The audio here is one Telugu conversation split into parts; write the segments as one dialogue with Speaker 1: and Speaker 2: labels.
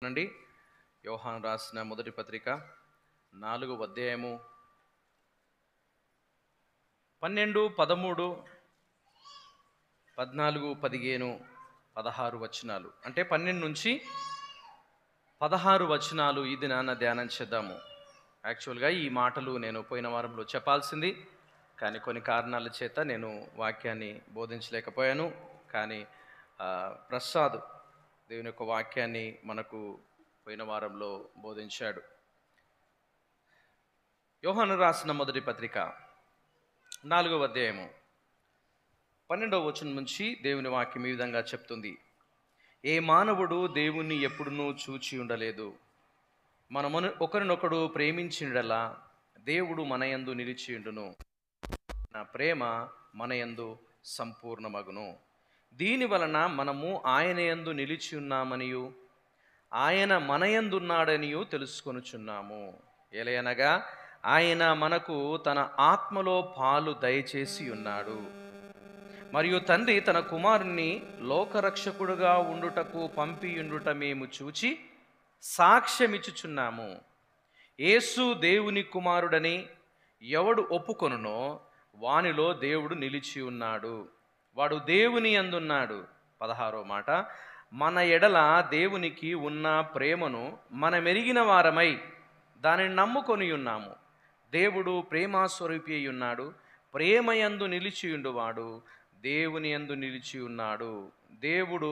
Speaker 1: నండి యోహాను రాసిన మొదటి పత్రిక 4వ అధ్యాయము 12, 13, 14, 15, 16 వచనాలు, అంటే 12 నుంచి 16 వచనాలు ఈ దినాన ధ్యానం చేద్దాము. యాక్చువల్గా ఈ మాటలు నేను పోయిన వారంలో చెప్పాల్సింది, కానీ కొన్ని కారణాల చేత నేను వాక్యాన్ని బోధించలేకపోయాను. కానీ ప్రసాద్ దేవుని యొక్క వాక్యాన్ని మనకు పోయిన వారంలో బోధించాడు. యోహాను రాసిన మొదటి పత్రిక 4వ అధ్యాయము 12వ వచనం నుంచి దేవుని వాక్యం ఈ విధంగా చెప్తుంది. ఏ మానవుడు దేవుణ్ణి ఎప్పుడునూ చూచి ఉండలేదు. మనము ఒకరినొకడు ప్రేమించినడలా దేవుడు మన యందు నిలిచియుండును. నా ప్రేమ మన యందు సంపూర్ణమగును. దీని వలన మనము ఆయన యందు నిలిచి ఉన్నామనియు ఆయన మన యందున్నాడనియు తెలుసుకొనుచున్నాము. ఎలయనగా ఆయన మనకు తన ఆత్మలో పాలు దయచేసి ఉన్నాడు. మరియు తండ్రి తన కుమారుణ్ణి లోకరక్షకుడుగా ఉండుటకు పంపియుండుట మేము చూచి సాక్ష్యమిచ్చుచున్నాము. యేసు దేవుని కుమారుడని ఎవడు ఒప్పుకొనునో వానిలో దేవుడు నిలిచి ఉన్నాడు, వాడు దేవుని యందున్నాడు. 16వ మాట, మన ఎడల దేవునికి ఉన్న ప్రేమను మనమెరిగిన వారమై దానిని నమ్ముకొని ఉన్నాము. దేవుడు ప్రేమాస్వరూపి అయి ఉన్నాడు. ప్రేమయందు నిలిచియుండువాడు దేవుని యందు నిలిచి ఉన్నాడు, దేవుడు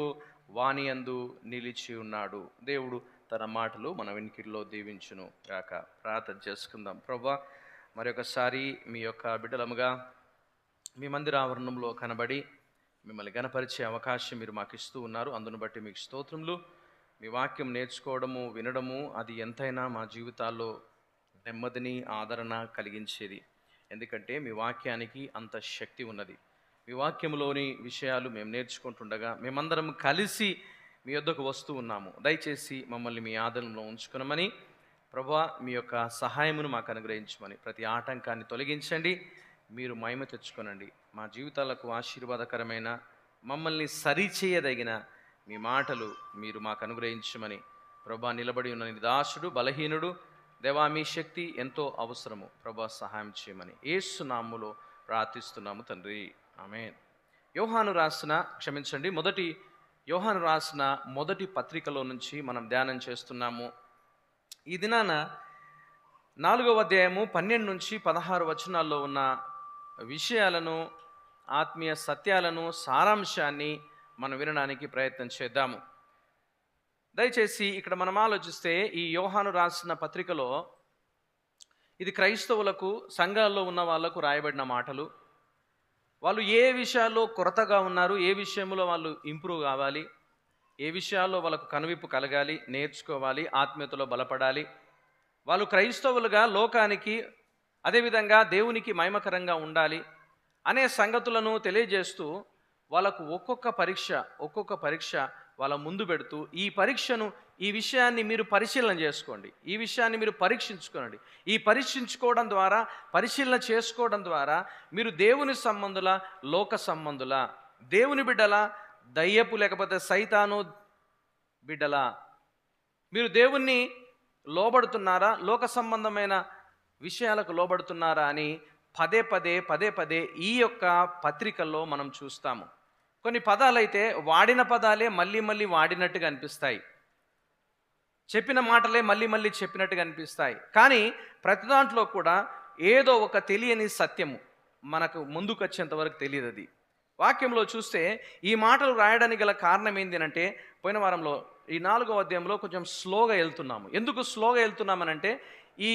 Speaker 1: వాని యందు నిలిచి ఉన్నాడు. దేవుడు తన మాటలు మన వెనుకల్లో దీవించును గాక. ప్రార్థన చేసుకుందాం. ప్రభువా, మరొకసారి మీ యొక్క బిడ్డలముగా మీ మందిర ఆవరణంలో కనబడి మిమ్మల్ని గణపరిచే అవకాశం మీరు మాకు ఇస్తూ ఉన్నారు. అందును బట్టి మీకు స్తోత్రములు. మీ వాక్యం నేర్చుకోవడము, వినడము అది ఎంతైనా మా జీవితాల్లో నెమ్మదిని, ఆదరణ కలిగించేది. ఎందుకంటే మీ వాక్యానికి అంత శక్తి ఉన్నది. మీ వాక్యంలోని విషయాలు మేము నేర్చుకుంటుండగా మేమందరం కలిసి మీ వద్దకు వస్తూ ఉన్నాము. దయచేసి మమ్మల్ని మీ ఆదరణలో ఉంచుకునమని, ప్రభువా మీ యొక్క సహాయమును మాకు అనుగ్రహించమని, ప్రతి ఆటంకాన్ని తొలగించండి, మీరు మహిమ తెచ్చుకొనండి. మా జీవితాలకు ఆశీర్వాదకరమైన, మమ్మల్ని సరిచేయదగిన మీ మాటలు మీరు మాకు అనుగ్రహించమని, ప్రభువా నిలబడి ఉన్న నీ దాసుడు బలహీనుడు, దేవా మీ శక్తి ఎంతో అవసరము, ప్రభువా సహాయం చేయమని యేసు నామములో ప్రార్థిస్తున్నాము తండ్రి, ఆమేన్. యోహాను రాసిన మొదటి పత్రికలో నుంచి మనం ధ్యానం చేస్తున్నాము. ఈ దినాన 4వ అధ్యాయము 12 నుంచి 16 వచనాల్లో ఉన్న విషయాలను, ఆత్మీయ సత్యాలను, సారాంశాన్ని మనం వినడానికి ప్రయత్నం చేద్దాము. దయచేసి ఇక్కడ మనం ఆలోచిస్తే ఈ యోహాను రాసిన పత్రికలో ఇది క్రైస్తవులకు, సంఘాల్లో ఉన్న వాళ్లకు రాయబడిన మాటలు. వాళ్ళు ఏ విషయాల్లో కొరతగా ఉన్నారు, ఏ విషయంలో వాళ్ళు ఇంప్రూవ్ కావాలి, ఏ విషయాల్లో వాళ్ళకు కనువిప్పు కలగాలి, నేర్చుకోవాలి, ఆత్మీయతలో బలపడాలి, వాళ్ళు క్రైస్తవులుగా లోకానికి అదేవిధంగా దేవునికి మహిమకరంగా ఉండాలి అనే సంగతులను తెలియజేస్తూ వాళ్ళకు ఒక్కొక్క పరీక్ష వాళ్ళ ముందు పెడుతూ, ఈ విషయాన్ని మీరు పరిశీలన చేసుకోండి, ఈ విషయాన్ని మీరు పరీక్షించుకోండి. ఈ పరీక్షించుకోవడం ద్వారా, పరిశీలన చేసుకోవడం ద్వారా మీరు దేవుని సంబంధుల, లోక సంబంధుల, దేవుని బిడ్డల, దయ్యపు లేకపోతే సైతాను బిడ్డల, మీరు దేవుణ్ణి లోబడుతున్నారా, లోక సంబంధమైన విషయాలకు లోబడుతున్నారా అని పదే పదే ఈ యొక్క పత్రికల్లో మనం చూస్తాము. కొన్ని పదాలైతే వాడిన పదాలే మళ్ళీ మళ్ళీ వాడినట్టుగా అనిపిస్తాయి, చెప్పిన మాటలే మళ్ళీ మళ్ళీ చెప్పినట్టుగా అనిపిస్తాయి. కానీ ప్రతి దాంట్లో కూడా ఏదో ఒక తెలియని సత్యము మనకు ముందుకు వచ్చేంత వరకు తెలియదు. అది వాక్యంలో చూస్తే ఈ మాటలు రాయడానికి గల కారణం ఏంటి అంటే, పోయిన వారంలో ఈ 4వ అధ్యాయంలో కొంచెం స్లోగా వెళ్తున్నాము. ఎందుకు స్లోగా వెళ్తున్నామనంటే, ఈ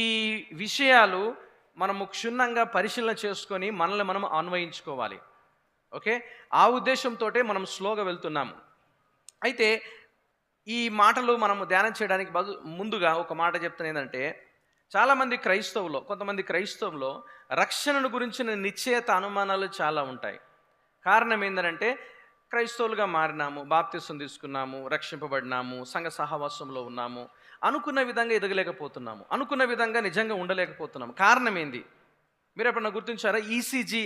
Speaker 1: విషయాలు మనము క్షుణ్ణంగా పరిశీలన చేసుకొని మనల్ని మనం అన్వయించుకోవాలి. ఓకే, ఆ ఉద్దేశంతో మనం స్లోగా వెళ్తున్నాము. అయితే ఈ మాటలు మనము ధ్యానం చేయడానికి ముందుగా ఒక మాట చెప్తాను. ఏంటంటే, కొంతమంది క్రైస్తవుల్లో రక్షణను గురించిన నిశ్చయత అనుమానాలు చాలా ఉంటాయి. కారణం ఏంటంటే, క్రైస్తవులుగా మారినాము, బాప్తిసం తీసుకున్నాము, రక్షింపబడినాము, సంఘ సహవాసంలో ఉన్నాము, అనుకున్న విధంగా ఎదగలేకపోతున్నాము, అనుకున్న విధంగా నిజంగా ఉండలేకపోతున్నాము. కారణం ఏంది? మీరు ఎప్పుడన్నా గుర్తించారా? ఈసీజీ,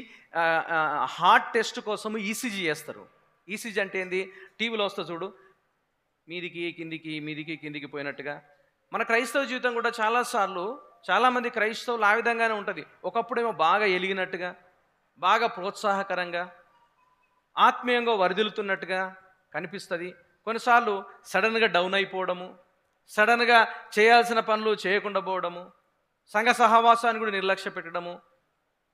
Speaker 1: హార్ట్ టెస్ట్ కోసము ఈసీజీ చేస్తారు. ఈసీజీ అంటే ఏంది? టీవీలో వస్తే చూడు, మీదికి కిందికి పోయినట్టుగా. మన క్రైస్తవ జీవితం కూడా చాలాసార్లు చాలామంది క్రైస్తవులు ఆ విధంగానే ఉంటుంది. ఒకప్పుడేమో బాగా ఎలిగినట్టుగా, బాగా ప్రోత్సాహకరంగా, ఆత్మీయంగా వరిదిల్లుతున్నట్టుగా కనిపిస్తుంది. కొన్నిసార్లు సడన్గా డౌన్ అయిపోవడము, సడన్గా చేయాల్సిన పనులు చేయకుండా పోవడము, సంఘ సహవాసాన్ని కూడా నిర్లక్ష్య పెట్టడము,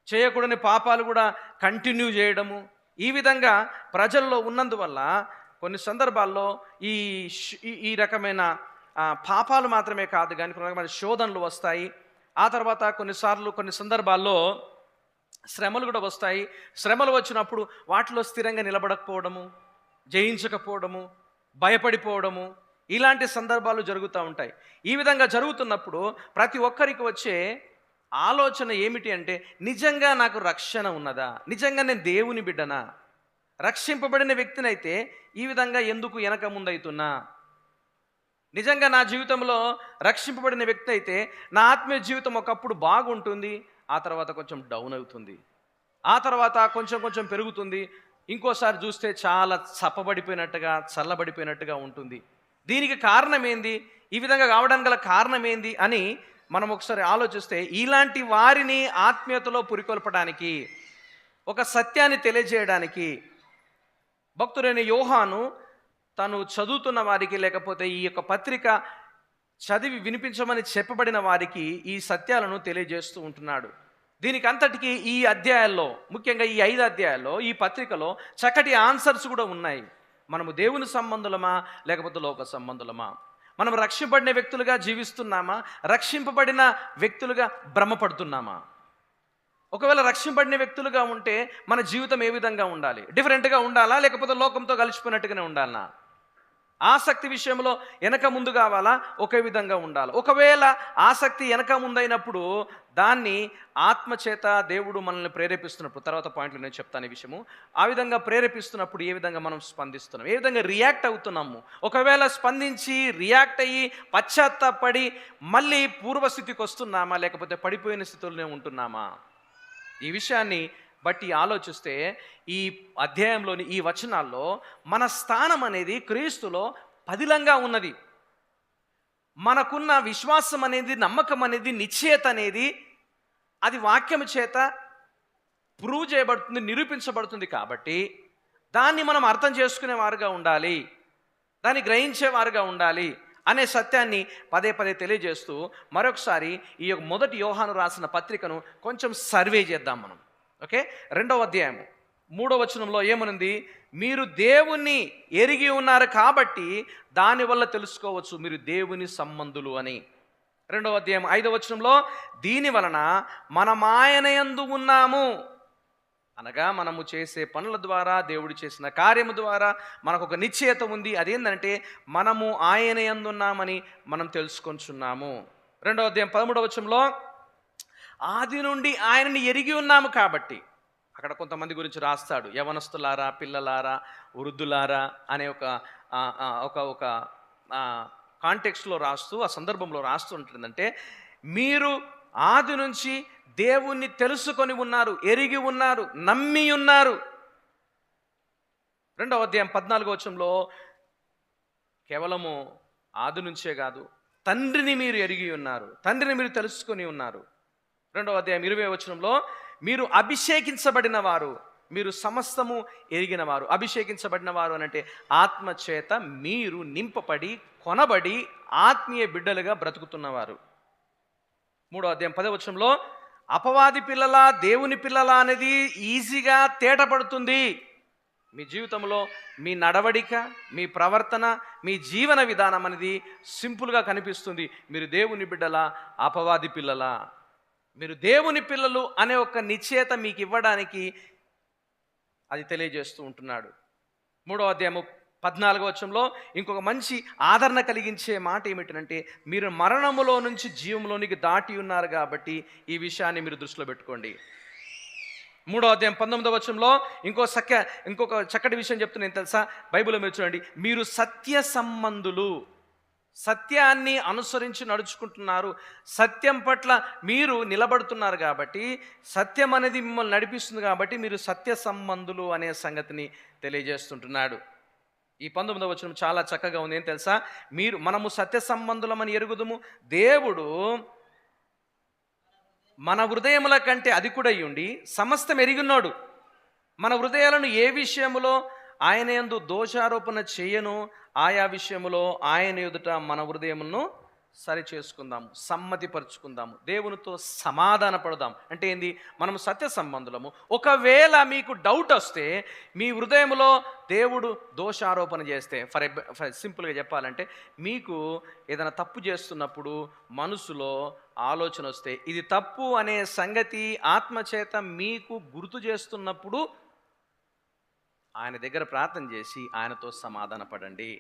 Speaker 1: చేయకూడని పాపాలు కూడా కంటిన్యూ చేయడము, ఈ విధంగా ప్రజల్లో ఉన్నందువల్ల కొన్ని సందర్భాల్లో ఈ ఈ రకమైన పాపాలు మాత్రమే కాదు కానీ కొన్ని రకమైన శోధనలు వస్తాయి. ఆ తర్వాత కొన్ని సందర్భాల్లో శ్రమలు కూడా వస్తాయి. శ్రమలు వచ్చినప్పుడు వాటిలో స్థిరంగా నిలబడకపోవడము, జయించకపోవడము, భయపడిపోవడము, ఇలాంటి సందర్భాలు జరుగుతూ ఉంటాయి. ఈ విధంగా జరుగుతున్నప్పుడు ప్రతి ఒక్కరికి వచ్చే ఆలోచన ఏమిటి అంటే, నిజంగా నాకు రక్షణ ఉన్నదా? నిజంగా నేను దేవుని బిడ్డనా? రక్షింపబడిన వ్యక్తినైతే ఈ విధంగా ఎందుకు వెనక ముందవుతున్నా? నిజంగా నా జీవితంలో రక్షింపబడిన వ్యక్తి అయితే నా ఆత్మీయ జీవితం ఒకప్పుడు బాగుంటుంది, ఆ తర్వాత కొంచెం డౌన్ అవుతుంది, ఆ తర్వాత కొంచెం పెరుగుతుంది, ఇంకోసారి చూస్తే చాలా చప్పబడిపోయినట్టుగా చల్లబడిపోయినట్టుగా ఉంటుంది. దీనికి కారణం ఏంది? ఈ విధంగా కావడానికి గల కారణం ఏంది అని మనం ఒకసారి ఆలోచిస్తే, ఇలాంటి వారిని ఆత్మీయతలో పురికొల్పడానికి, ఒక సత్యాన్ని తెలియజేయడానికి భక్తుడైన యోహాను తను చదువుతున్న వారికి, లేకపోతే ఈ యొక్క పత్రిక చదివి వినిపించమని చెప్పబడిన వారికి ఈ సత్యాలను తెలియజేస్తూ ఉంటున్నాడు. దీనికి అంతటికీ ఈ అధ్యాయాల్లో, ముఖ్యంగా ఈ 5 అధ్యాయాల్లో ఈ పత్రికలో చక్కటి ఆన్సర్స్ కూడా ఉన్నాయి. మనము దేవుని సంబంధులమా లేకపోతే లోక సంబంధులమా? మనం రక్షింపబడిన వ్యక్తులుగా జీవిస్తున్నామా? రక్షింపబడిన వ్యక్తులుగా భ్రమపడుతున్నామా? ఒకవేళ రక్షింపబడిన వ్యక్తులుగా ఉంటే మన జీవితం ఏ విధంగా ఉండాలి? డిఫరెంట్గా ఉండాలా లేకపోతే లోకంతో కలిసిపోయినట్టుగానే ఉండాలనా? ఆసక్తి విషయంలో వెనక ముందు కావాలా? ఒకే విధంగా ఉండాలి. ఒకవేళ ఆసక్తి వెనక ముందైనప్పుడు దాన్ని ఆత్మచేత దేవుడు మనల్ని ప్రేరేపిస్తున్నప్పుడు, తర్వాత పాయింట్లు నేను చెప్తాను ఈ విషయము, ఆ విధంగా ప్రేరేపిస్తున్నప్పుడు ఏ విధంగా మనం స్పందిస్తున్నాం, ఏ విధంగా రియాక్ట్ అవుతున్నాము? ఒకవేళ స్పందించి రియాక్ట్ అయ్యి పశ్చాత్తాపడి మళ్ళీ పూర్వస్థితికి వస్తున్నామా లేకపోతే పడిపోయిన స్థితిలోనే ఉంటున్నామా? ఈ విషయాన్ని బట్టి ఆలోచిస్తే ఈ అధ్యాయంలోని ఈ వచనాల్లో మన స్థానం అనేది క్రీస్తులో పదిలంగా ఉన్నది. మనకున్న విశ్వాసం అనేది, నమ్మకం అనేది, నిశ్చయత అనేది అది వాక్యము చేత ప్రూవ్ చేయబడుతుంది, నిరూపించబడుతుంది. కాబట్టి దాన్ని మనం అర్థం చేసుకునేవారుగా ఉండాలి, దాన్ని గ్రహించేవారుగా ఉండాలి అనే సత్యాన్ని పదే తెలియజేస్తూ మరొకసారి ఈ యొక్క మొదటి యోహాను రాసిన పత్రికను కొంచెం సర్వే చేద్దాం మనం. ఓకే, 2వ అధ్యాయము 3వ వచనంలో ఏమనుంది? మీరు దేవుణ్ణి ఎరిగి ఉన్నారు కాబట్టి దానివల్ల తెలుసుకోవచ్చు మీరు దేవుని సంబంధులు అని. 2వ అధ్యాయం 5వ వచనంలో దీని వలన మనం ఆయన యందు ఉన్నాము, అనగా మనము చేసే పనుల ద్వారా, దేవుడు చేసిన కార్యము ద్వారా మనకు ఒక నిశ్చయత ఉంది. అదేంటంటే మనము ఆయన యందు ఉన్నామని మనం తెలుసుకొంచున్నాము. 2వ అధ్యాయం 13వ వచనంలో ఆది నుండి ఆయనని ఎరిగి ఉన్నాము కాబట్టి, అక్కడ కొంతమంది గురించి రాస్తాడు, యవనస్తులారా, పిల్లలారా, వృద్ధులారా అనే ఒక కాంటెక్స్ట్లో రాస్తూ, ఆ సందర్భంలో రాస్తూ ఉంటుందంటే, మీరు ఆది నుంచి దేవుణ్ణి తెలుసుకొని ఉన్నారు, ఎరిగి ఉన్నారు, నమ్మి ఉన్నారు. 2వ అధ్యాయం 14వ వచనంలో కేవలము ఆది నుంచే కాదు, తండ్రిని మీరు ఎరిగి ఉన్నారు, తండ్రిని మీరు తెలుసుకొని ఉన్నారు. 2వ అధ్యాయం 20వ వచనంలో మీరు అభిషేకించబడిన వారు, మీరు సమస్తము ఎరిగిన వారు. అభిషేకించబడిన వారు అని అంటే ఆత్మచేత మీరు నింపబడి కొనబడి ఆత్మీయ బిడ్డలుగా బ్రతుకుతున్నవారు. 3వ అధ్యాయం 10వ వచనంలో అపవాది పిల్లలా దేవుని పిల్లలా అనేది ఈజీగా తేటపడుతుంది. మీ జీవితంలో మీ నడవడిక, మీ ప్రవర్తన, మీ జీవన విధానం అనేది సింపుల్గా కనిపిస్తుంది. మీరు దేవుని బిడ్డలా, అపవాది పిల్లలా? మీరు దేవుని పిల్లలు అనే ఒక నిశ్చయత మీకు ఇవ్వడానికి అది తెలియజేస్తూ ఉంటున్నాడు. 3వ అధ్యాయము 14వ వచనంలో ఇంకొక మంచి ఆదరణ కలిగించే మాట ఏమిటంటే, మీరు మరణములో నుంచి జీవంలోనికి దాటి ఉన్నారు కాబట్టి ఈ విషయాన్ని మీరు దృష్టిలో పెట్టుకోండి. 3వ అధ్యాయం 19వ వచనంలో ఇంకొక చక్కటి విషయం చెప్తున్నాను తెలుసా? బైబిల్లో మీరు చూడండి, మీరు సత్య సంబంధులు, సత్యాన్ని అనుసరించి నడుచుకుంటున్నారు, సత్యం పట్ల మీరు నిలబడుతున్నారు కాబట్టి, సత్యం అనేది మిమ్మల్ని నడిపిస్తుంది కాబట్టి మీరు సత్య సంబంధులు అనే సంగతిని తెలియజేస్తుంటున్నాడు. ఈ 19వ వచనం చాలా చక్కగా ఉంది. ఏం తెలుసా? మనము సత్య సంబంధులమని ఎరుగుదుము, దేవుడు మన హృదయముల కంటే అధికుడయ్యుండి సమస్తం ఎరిగిన్నాడు. మన హృదయాలను ఏ విషయములో ఆయన యందు దోషారోపణ చేయను, ఆయా విషయములో ఆయన ఎదుట మన హృదయమును సరి చేసుకుందాము, సమ్మతిపరుచుకుందాము, దేవునితో సమాధాన పడదాం. అంటే ఏంది? మనం సత్య సంబంధులము. ఒకవేళ మీకు డౌట్ వస్తే, మీ హృదయంలో దేవుడు దోషారోపణ చేస్తే, ఫర్ సింపుల్గా చెప్పాలంటే, మీకు ఏదైనా తప్పు చేస్తున్నప్పుడు మనసులో ఆలోచన వస్తే, ఇది తప్పు అనే సంగతి ఆత్మచేత మీకు గుర్తు చేస్తున్నప్పుడు ఆయన దగ్గర ప్రార్థన చేసి ఆయనతో సమాధాన పడండి.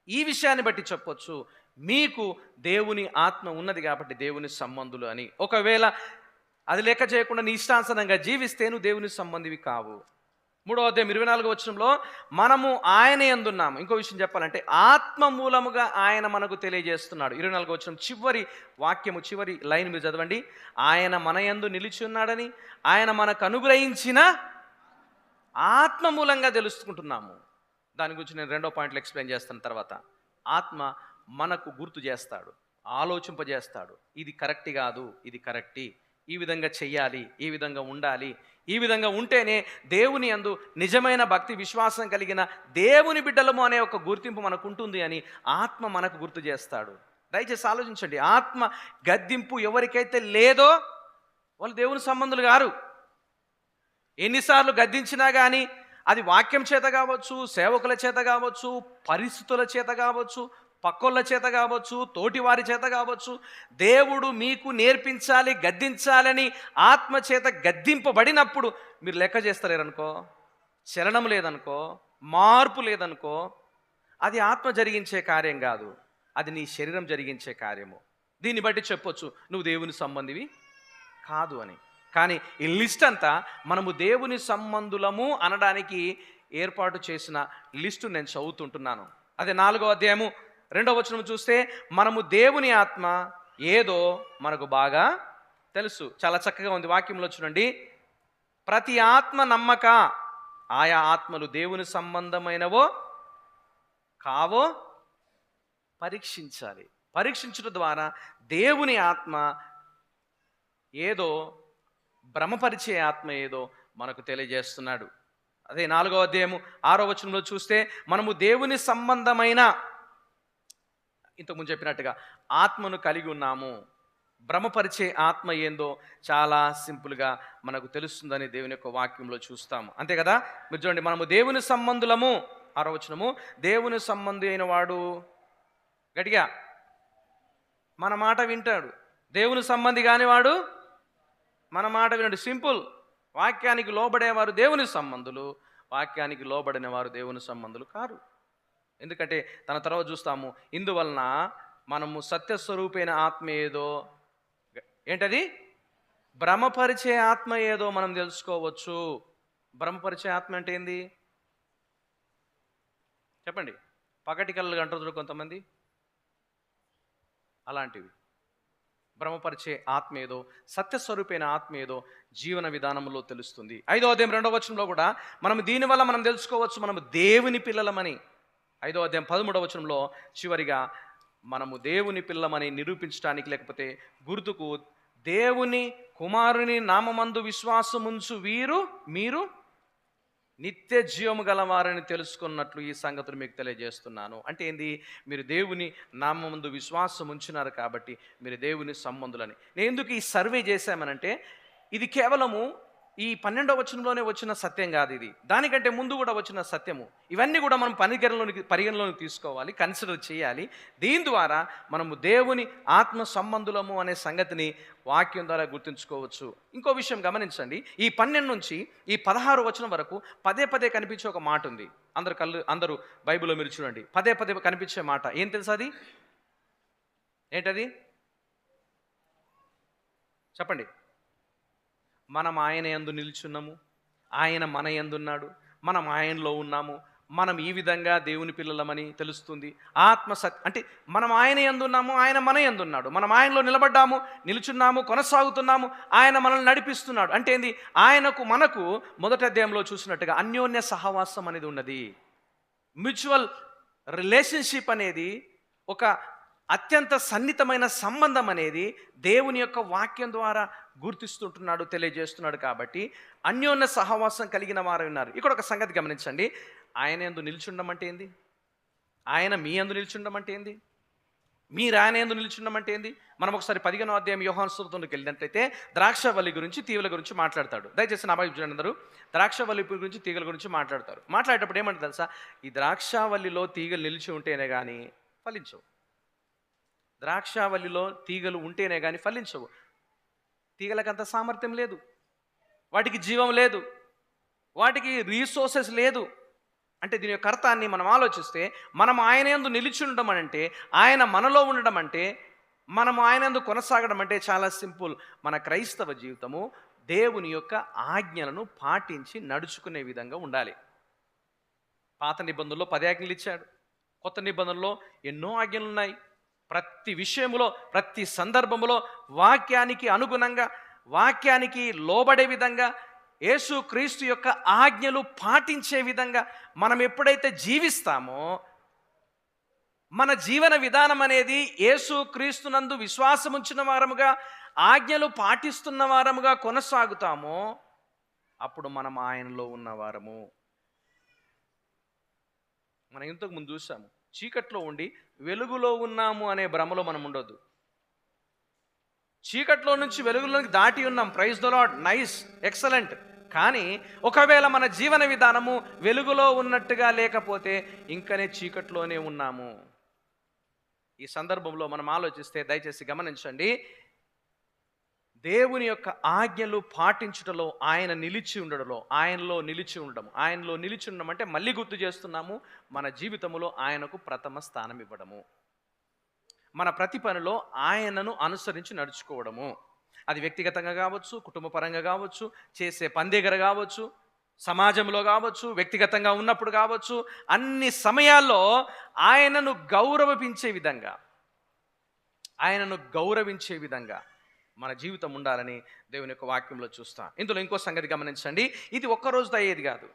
Speaker 1: ఈ విషయాన్ని బట్టి చెప్పొచ్చు, మీకు దేవుని ఆత్మ ఉన్నది కాబట్టి దేవుని సంబంధులు అని. ఒకవేళ అది లెక్క చేయకుండా నీ ఇష్టానుసారంగా జీవిస్తే నువ్వు దేవుని సంబంధివి కావు. 3వ అధ్యాయం 24వ వచనంలో మనము ఆయన యందున్నాము. ఇంకో విషయం చెప్పాలంటే, ఆత్మ మూలముగా ఆయన మనకు తెలియజేస్తున్నాడు. 24వ వచనం చివరి వాక్యము, చివరి లైన్ మీరు చదవండి. ఆయన మన యందు నిలిచి ఉన్నాడని ఆయన మనకు అనుగ్రహించిన ఆత్మ మూలంగా తెలుసుకుంటున్నాము. దాని గురించి నేను 2వ పాయింట్లో ఎక్స్ప్లెయిన్ చేస్తాను తర్వాత. ఆత్మ మనకు గుర్తు చేస్తాడు, ఆలోచింపజేస్తాడు. ఇది కరెక్ట్ కాదు, ఇది కరెక్టి, ఈ విధంగా చెయ్యాలి, ఈ విధంగా ఉండాలి, ఈ విధంగా ఉంటేనే దేవుని యందు నిజమైన భక్తి విశ్వాసం కలిగిన దేవుని బిడ్డలము అనే ఒక గుర్తింపు మనకు ఉంటుంది అని ఆత్మ మనకు గుర్తు చేస్తాడు. దయచేసి ఆలోచించండి. ఆత్మ గద్దింపు ఎవరికైతే లేదో వాళ్ళు దేవుని సంబంధులు గారు. ఎన్నిసార్లు గద్దించినా కానీ అది వాక్యం చేత కావచ్చు, సేవకుల చేత కావచ్చు, పరిస్థితుల చేత కావచ్చు, పక్కోళ్ళ చేత కావచ్చు, తోటివారి చేత కావచ్చు, దేవుడు మీకు నేర్పించాలి, గద్దించాలని ఆత్మ చేత గద్దింపబడినప్పుడు మీరు లెక్క చేస్తలేరనుకో, చలనం లేదనుకో, మార్పు లేదనుకో, అది ఆత్మ జరిగించే కార్యం కాదు, అది నీ శరీరం జరిగించే కార్యము. దీన్ని బట్టి చెప్పొచ్చు నువ్వు దేవుని సంబంధివి కాదు అని. కానీ ఈ లిస్ట్ అంతా మనము దేవుని సంబంధులము అనడానికి ఏర్పాటు చేసిన లిస్టు నేను చదువుతుంటున్నాను. అదే 4వ అధ్యాయము 2వ వచనం చూస్తే, మనము దేవుని ఆత్మ ఏదో మనకు బాగా తెలుసు. చాలా చక్కగా ఉంది వాక్యంలో చూడండి. ప్రతి ఆత్మ నమ్మక ఆయా ఆత్మలు దేవుని సంబంధమైనవో కావో పరీక్షించాలి. పరీక్షించడం ద్వారా దేవుని ఆత్మ ఏదో, భ్రమపరిచే ఆత్మ ఏదో మనకు తెలియజేస్తున్నాడు. అదే 4వ అధ్యాయము 6వ వచనంలో చూస్తే, మనము దేవుని సంబంధమైన, ఇంతకుముందు చెప్పినట్టుగా ఆత్మను కలిగి ఉన్నాము. భ్రమపరిచే ఆత్మ ఏందో చాలా సింపుల్గా మనకు తెలుస్తుందని దేవుని యొక్క వాక్యంలో చూస్తాము. అంతే కదా? మీరు చూడండి, మనము దేవుని సంబంధులము. 6వ వచనము, దేవుని సంబంధి అయిన వాడు గట్టిగా మన మాట వింటాడు. దేవుని సంబంధి కానివాడు మన మాట వినడు. సింపుల్. వాక్యానికి లోబడేవారు దేవుని సంబంధులు, వాక్యానికి లోబడిన వారు దేవుని సంబంధులు కారు. ఎందుకంటే తన తర్వాత చూస్తాము, ఇందువలన మనము సత్యస్వరూపైన ఆత్మ ఏదో, ఏంటది? భ్రమపరిచే ఆత్మ ఏదో మనం తెలుసుకోవచ్చు. భ్రమపరిచే ఆత్మ అంటే ఏంది చెప్పండి? పగటి కళ్ళు అంటారు కొంతమంది, అలాంటివి. భ్రమపరిచే ఆత్మ ఏదో, సత్యస్వరూపైన ఆత్మ ఏదో జీవన విధానంలో తెలుస్తుంది. 5వ అధ్యాయం 2వ వచనంలో కూడా మనం దీనివల్ల మనం తెలుసుకోవచ్చు మనము దేవుని పిల్లలమని. 5వ అధ్యాయం 13వ వచనంలో చివరిగా మనము దేవుని పిల్లమని నిరూపించడానికి, లేకపోతే గుర్తుకు, దేవుని కుమారుని నామమందు విశ్వాసముంచు మీరు నిత్య జీవము గలవారని తెలుసుకున్నట్లు ఈ సంగతులు మీకు తెలియజేస్తున్నాను. అంటే ఏంది? మీరు దేవుని నామమందు విశ్వాసం ఉంచినారు కాబట్టి మీరు దేవుని సంబంధులని. నేను ఎందుకు ఈ సర్వే చేశామనంటే, ఇది కేవలము ఈ 12వ వచనంలోనే వచ్చిన సత్యం కాదు, ఇది దానికంటే ముందు కూడా వచ్చిన సత్యము. ఇవన్నీ కూడా మనం పరిగణలోనికి తీసుకోవాలి, కన్సిడర్ చేయాలి. దీని ద్వారా మనము దేవుని ఆత్మ సంబంధులము అనే సంగతిని వాక్యం ద్వారా గుర్తుంచుకోవచ్చు. ఇంకో విషయం గమనించండి, ఈ 12 నుంచి ఈ 16 వచనం వరకు పదే పదే కనిపించే ఒక మాట ఉంది. అందరూ బైబిల్లో మీరు చూడండి, పదే పదే కనిపించే మాట ఏం తెలుసా? అది ఏంటది చెప్పండి? మనం ఆయన యందు నిల్చున్నాము, ఆయన మన యందున్నాడు, మనం ఆయనలో ఉన్నాము, మనం ఈ విధంగా దేవుని పిల్లలమని తెలుస్తుంది. అంటే మనం ఆయన యందున్నాము, ఆయన మన యందున్నాడు, మనం ఆయనలో నిలబడ్డాము, నిలుచున్నాము, కొనసాగుతున్నాము, ఆయన మనల్ని నడిపిస్తున్నాడు. అంటే ఏంది? ఆయనకు మనకు మొదటి అధ్యాయంలో చూసినట్టుగా అన్యోన్య సహవాసం అనేది ఉన్నది. మ్యూచువల్ రిలేషన్షిప్ అనేది, ఒక అత్యంత సన్నిహితమైన సంబంధం అనేది దేవుని యొక్క వాక్యం ద్వారా గుర్తిస్తుంటున్నాడు, తెలియజేస్తున్నాడు. కాబట్టి అన్యోన్య సహవాసం కలిగిన వారు ఉన్నారు. ఇక్కడ ఒక సంగతి గమనించండి. ఆయన యందు నిలిచుండడం అంటే ఏంది? ఆయన మీ యందు నిలిచుండడం అంటే ఏంది? మీరు ఆయన యందు నిలిచుండడం అంటే ఏంది? మనం ఒకసారి 15వ అధ్యాయం యోహాను సువార్తలోకి వెళ్ళినట్లయితే ద్రాక్షవల్లి గురించి, తీగల గురించి మాట్లాడతాడు. దయచేసి నా వైపు చూడండి అందరూ. ద్రాక్షవల్లి గురించి, తీగల గురించి మాట్లాడతారు. మాట్లాడేటప్పుడు ఏమంటారు తెలుసా? ఈ ద్రాక్షవల్లిలో తీగలు నిలిచి ఉంటేనే కానీ ఫలించవు. ద్రాక్షవల్లిలో తీగలు ఉంటేనే కానీ ఫలించవు. తీగలకంత సామర్థ్యం లేదు, వాటికి జీవం లేదు, వాటికి రీసోర్సెస్ లేదు. అంటే దీని యొక్క అర్థాన్ని మనం ఆలోచిస్తే, మనం ఆయన యందు నిలిచి ఉండడం అంటే, ఆయన మనలో ఉండడం అంటే, మనం ఆయన యందు కొనసాగడం అంటే చాలా సింపుల్. మన క్రైస్తవ జీవితము దేవుని యొక్క ఆజ్ఞలను పాటించి నడుచుకునే విధంగా ఉండాలి. పాత నిబంధనలో 10 ఆజ్ఞలు ఇచ్చాడు. కొత్త నిబంధనలో ఎన్నో ఆజ్ఞలు ఉన్నాయి. ప్రతి విషయంలో, ప్రతి సందర్భంలో వాక్యానికి అనుగుణంగా, వాక్యానికి లోబడే విధంగా, యేసు క్రీస్తు యొక్క ఆజ్ఞలు పాటించే విధంగా మనం ఎప్పుడైతే జీవిస్తామో, మన జీవన విధానం అనేది యేసు క్రీస్తునందు విశ్వాసం ఉంచిన వారముగా, ఆజ్ఞలు పాటిస్తున్న వారముగా కొనసాగుతామో, అప్పుడు మనం ఆయనలో ఉన్నవారము. మనం ఇంతకు ముందు చూసాము, చీకట్లో ఉండి వెలుగులో ఉన్నాము అనే భ్రమలో మనం ఉండొద్దు. చీకట్లో నుంచి వెలుగులోకి దాటి ఉన్నాం. Praise the lord, nice, excellent. కానీ ఒకవేళ మన జీవన విధానము వెలుగులో ఉన్నట్టుగా లేకపోతే ఇంకనే చీకట్లోనే ఉన్నాము. ఈ సందర్భంలో మనం ఆలోచిస్తే దయచేసి గమనించండి. దేవుని యొక్క ఆజ్ఞలు పాటించుటలో, ఆయన నిలిచి ఉండడంలో, ఆయనలో నిలిచి ఉండడం. ఆయనలో నిలిచి ఉండడం అంటే మళ్ళీ గుర్తు చేస్తున్నాము, మన జీవితంలో ఆయనకు ప్రథమ స్థానం ఇవ్వడము. మన ప్రతి పనిలో ఆయనను అనుసరించి నడుచుకోవడము. అది వ్యక్తిగతంగా కావచ్చు, కుటుంబ పరంగా కావచ్చు, చేసే పని దగ్గర కావచ్చు, సమాజంలో కావచ్చు, వ్యక్తిగతంగా ఉన్నప్పుడు కావచ్చు, అన్ని సమయాల్లో ఆయనను గౌరవించే విధంగా, ఆయనను గౌరవించే విధంగా మన జీవితం ఉండాలని దేవుని యొక్క వాక్యంలో చూస్తాం. ఇందులో ఇంకో సంగతి గమనించండి. ఇది ఒక్క రోజుతో అయ్యేది కాదు.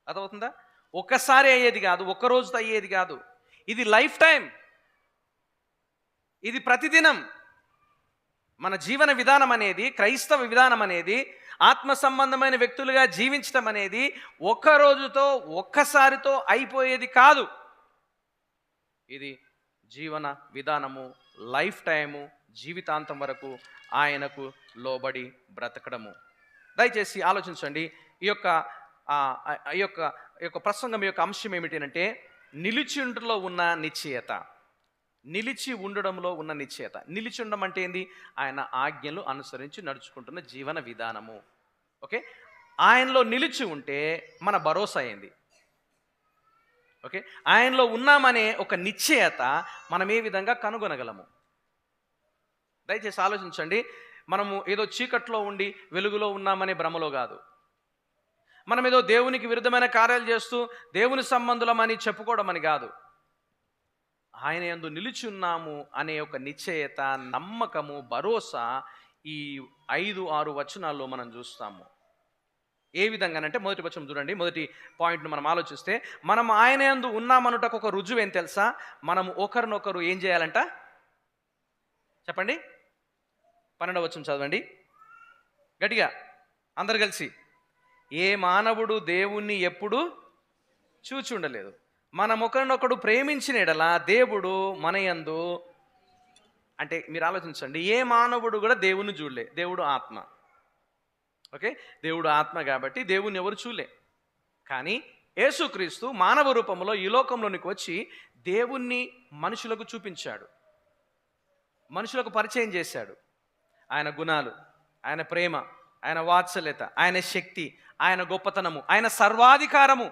Speaker 1: అర్థమవుతుందా? ఒక్కసారి అయ్యేది కాదు, ఒక్క రోజుతో అయ్యేది కాదు. ఇది లైఫ్ టైం. ఇది ప్రతిదినం. మన జీవన విధానం అనేది, క్రైస్తవ విధానం అనేది, ఆత్మ సంబంధమైన వ్యక్తులుగా జీవించడం అనేది ఒక్క రోజుతో, ఒక్కసారితో అయిపోయేది కాదు. ఇది జీవన విధానము, లైఫ్ టైము, జీవితాంతం వరకు ఆయనకు లోబడి బ్రతకడము. దయచేసి ఆలోచించండి. ఈ యొక్క ప్రసంగం యొక్క అంశం ఏమిటి అంటే, నిలిచి ఉండడంలో ఉన్న నిశ్చయత. నిలిచి ఉండడంలో ఉన్న నిశ్చయత. నిలిచి ఉండడం అంటే ఏంది? ఆయన ఆజ్ఞలు అనుసరించి నడుచుకుంటున్న జీవన విధానము. ఓకే, ఆయనలో నిలిచి ఉంటే మన భరోసా అయింది. ఓకే, ఆయనలో ఉన్నామనే ఒక నిశ్చయత మనం ఏ విధంగా కనుగొనగలము? దయచేసి ఆలోచించండి. మనము ఏదో చీకట్లో ఉండి వెలుగులో ఉన్నామనే భ్రమలో కాదు. మనం ఏదో దేవునికి విరుద్ధమైన కార్యాలు చేస్తూ దేవుని సంబంధులమని చెప్పుకోవడం అని కాదు. ఆయన యందు నిలిచి ఉన్నాము అనే ఒక నిశ్చయత, నమ్మకము, భరోసా ఈ 5-6 వచనాల్లో మనం చూస్తాము. ఏ విధంగానంటే, మొదటి వచనం చూడండి. మొదటి పాయింట్ను మనం ఆలోచిస్తే, మనం ఆయన యందు ఉన్నామనుటకు ఒక రుజువు ఏం తెలుసా? మనము ఒకరినొకరు ఏం చేయాలంట? చెప్పండి. 12వ వచనం చదవండి గట్టిగా అందరు కలిసి. ఏ మానవుడు దేవుణ్ణి ఎప్పుడు చూచి ఉండలేదు. మనం ఒకరినొకడు ప్రేమించిన ఎడల దేవుడు మన యందు, అంటే మీరు ఆలోచించండి, ఏ మానవుడు కూడా దేవుణ్ణి చూడలే. దేవుడు ఆత్మ. ఓకే, దేవుడు ఆత్మ కాబట్టి దేవుణ్ణి ఎవరు చూడలే. కానీ యేసుక్రీస్తు మానవ రూపంలో ఈ లోకంలోనికి వచ్చి దేవుణ్ణి మనుషులకు చూపించాడు, మనుషులకు పరిచయం చేశాడు. ఆయన గుణాలు, ఆయన ప్రేమ, ఆయన వాత్సల్యత, ఆయన శక్తి, ఆయన గొప్పతనము, ఆయన సర్వాధికారము,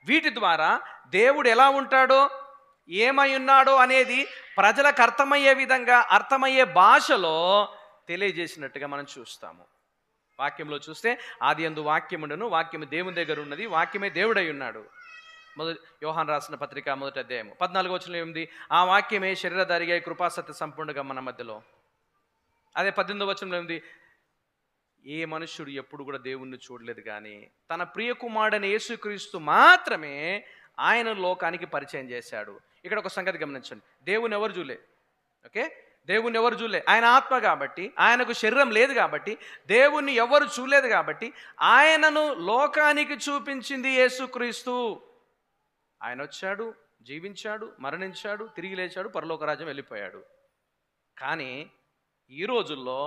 Speaker 1: వీటి ద్వారా దేవుడు ఎలా ఉంటాడో, ఏమై ఉన్నాడో అనేది ప్రజలకు అర్థమయ్యే విధంగా, అర్థమయ్యే భాషలో తెలియజేసినట్టుగా మనం చూస్తాము. వాక్యంలో చూస్తే, ఆదియందు వాక్యముండును, వాక్యము దేవుని దగ్గర ఉన్నది, వాక్యమే దేవుడై ఉన్నాడు. యోహాను రాసిన పత్రిక 1వ అధ్యాయం 14వ వచనంలో ఏముంది? ఆ వాక్యమే శరీరధారిగా కృపాసత్య సంపూర్ణంగా మన మధ్యలో. అదే 18వ వచనంలో ఏముంది? ఏ మనుష్యుడు ఎప్పుడు కూడా దేవుణ్ణి చూడలేదు, కానీ తన ప్రియ కుమారుడైన యేసుక్రీస్తు మాత్రమే ఆయన లోకానికి పరిచయం చేశాడు. ఇక్కడ ఒక సంగతి గమనించండి, దేవుని ఎవరు చూలే. ఓకే, దేవుణ్ణి ఎవరు చూడలే. ఆయన ఆత్మ కాబట్టి, ఆయనకు శరీరం లేదు కాబట్టి, దేవుణ్ణి ఎవరు చూడలేదు కాబట్టి, ఆయనను లోకానికి చూపించింది యేసుక్రీస్తు. ఆయన వచ్చాడు, జీవించాడు, మరణించాడు, తిరిగి లేచాడు, పరలోక రాజ్యం వెళ్ళిపోయాడు. కానీ ఈ రోజుల్లో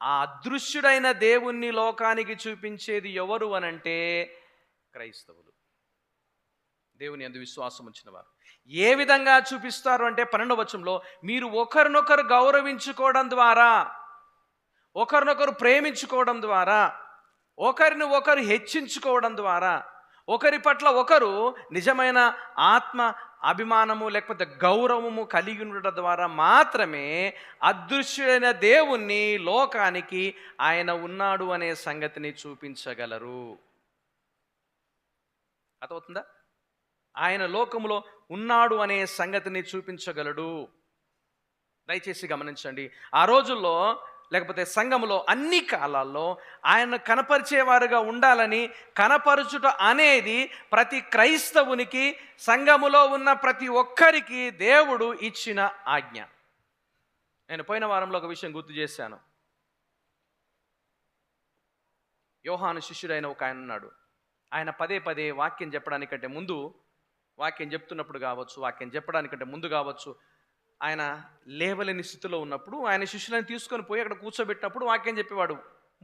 Speaker 1: ఆ అదృశ్యుడైన దేవుణ్ణి లోకానికి చూపించేది ఎవరు అనంటే క్రైస్తవులు, దేవుని యందు విశ్వాసం ఉంచిన వారు. ఏ విధంగా చూపిస్తారు అంటే 12వ వచనంలో, మీరు ఒకరినొకరు గౌరవించుకోవడం ద్వారా, ఒకరినొకరు ప్రేమించుకోవడం ద్వారా, ఒకరిని ఒకరు హెచ్చించుకోవడం ద్వారా, ఒకరి పట్ల ఒకరు నిజమైన ఆత్మ అభిమానము లేకపోతే గౌరవము కలిగి ఉండడం ద్వారా మాత్రమే అదృశ్యమైన దేవుణ్ణి లోకానికి ఆయన ఉన్నాడు అనే సంగతిని చూపించగలరు. అర్థమవుతుందా? ఆయన లోకములో ఉన్నాడు అనే సంగతిని చూపించగలడు. దయచేసి గమనించండి, ఆ రోజుల్లో లేకపోతే సంఘములో అన్ని కాలాల్లో ఆయన కనపరిచేవారుగా ఉండాలని, కనపరచుట అనేది ప్రతి క్రైస్తవునికి, సంఘములో ఉన్న ప్రతి ఒక్కరికి దేవుడు ఇచ్చిన ఆజ్ఞ. నేను పోయిన వారంలో ఒక విషయం గుర్తు చేశాను. యోహాను శిష్యుడైన ఒక ఆయన ఉన్నాడు. ఆయన పదే పదే వాక్యం చెప్పడానికంటే ముందు, వాక్యం చెప్తున్నప్పుడు కావచ్చు, వాక్యం చెప్పడానికంటే ముందు కావచ్చు, ఆయన లేవలేని స్థితిలో ఉన్నప్పుడు ఆయన శిష్యులను తీసుకొని పోయి అక్కడ కూర్చోబెట్టినప్పుడు వాక్యం చెప్పేవాడు.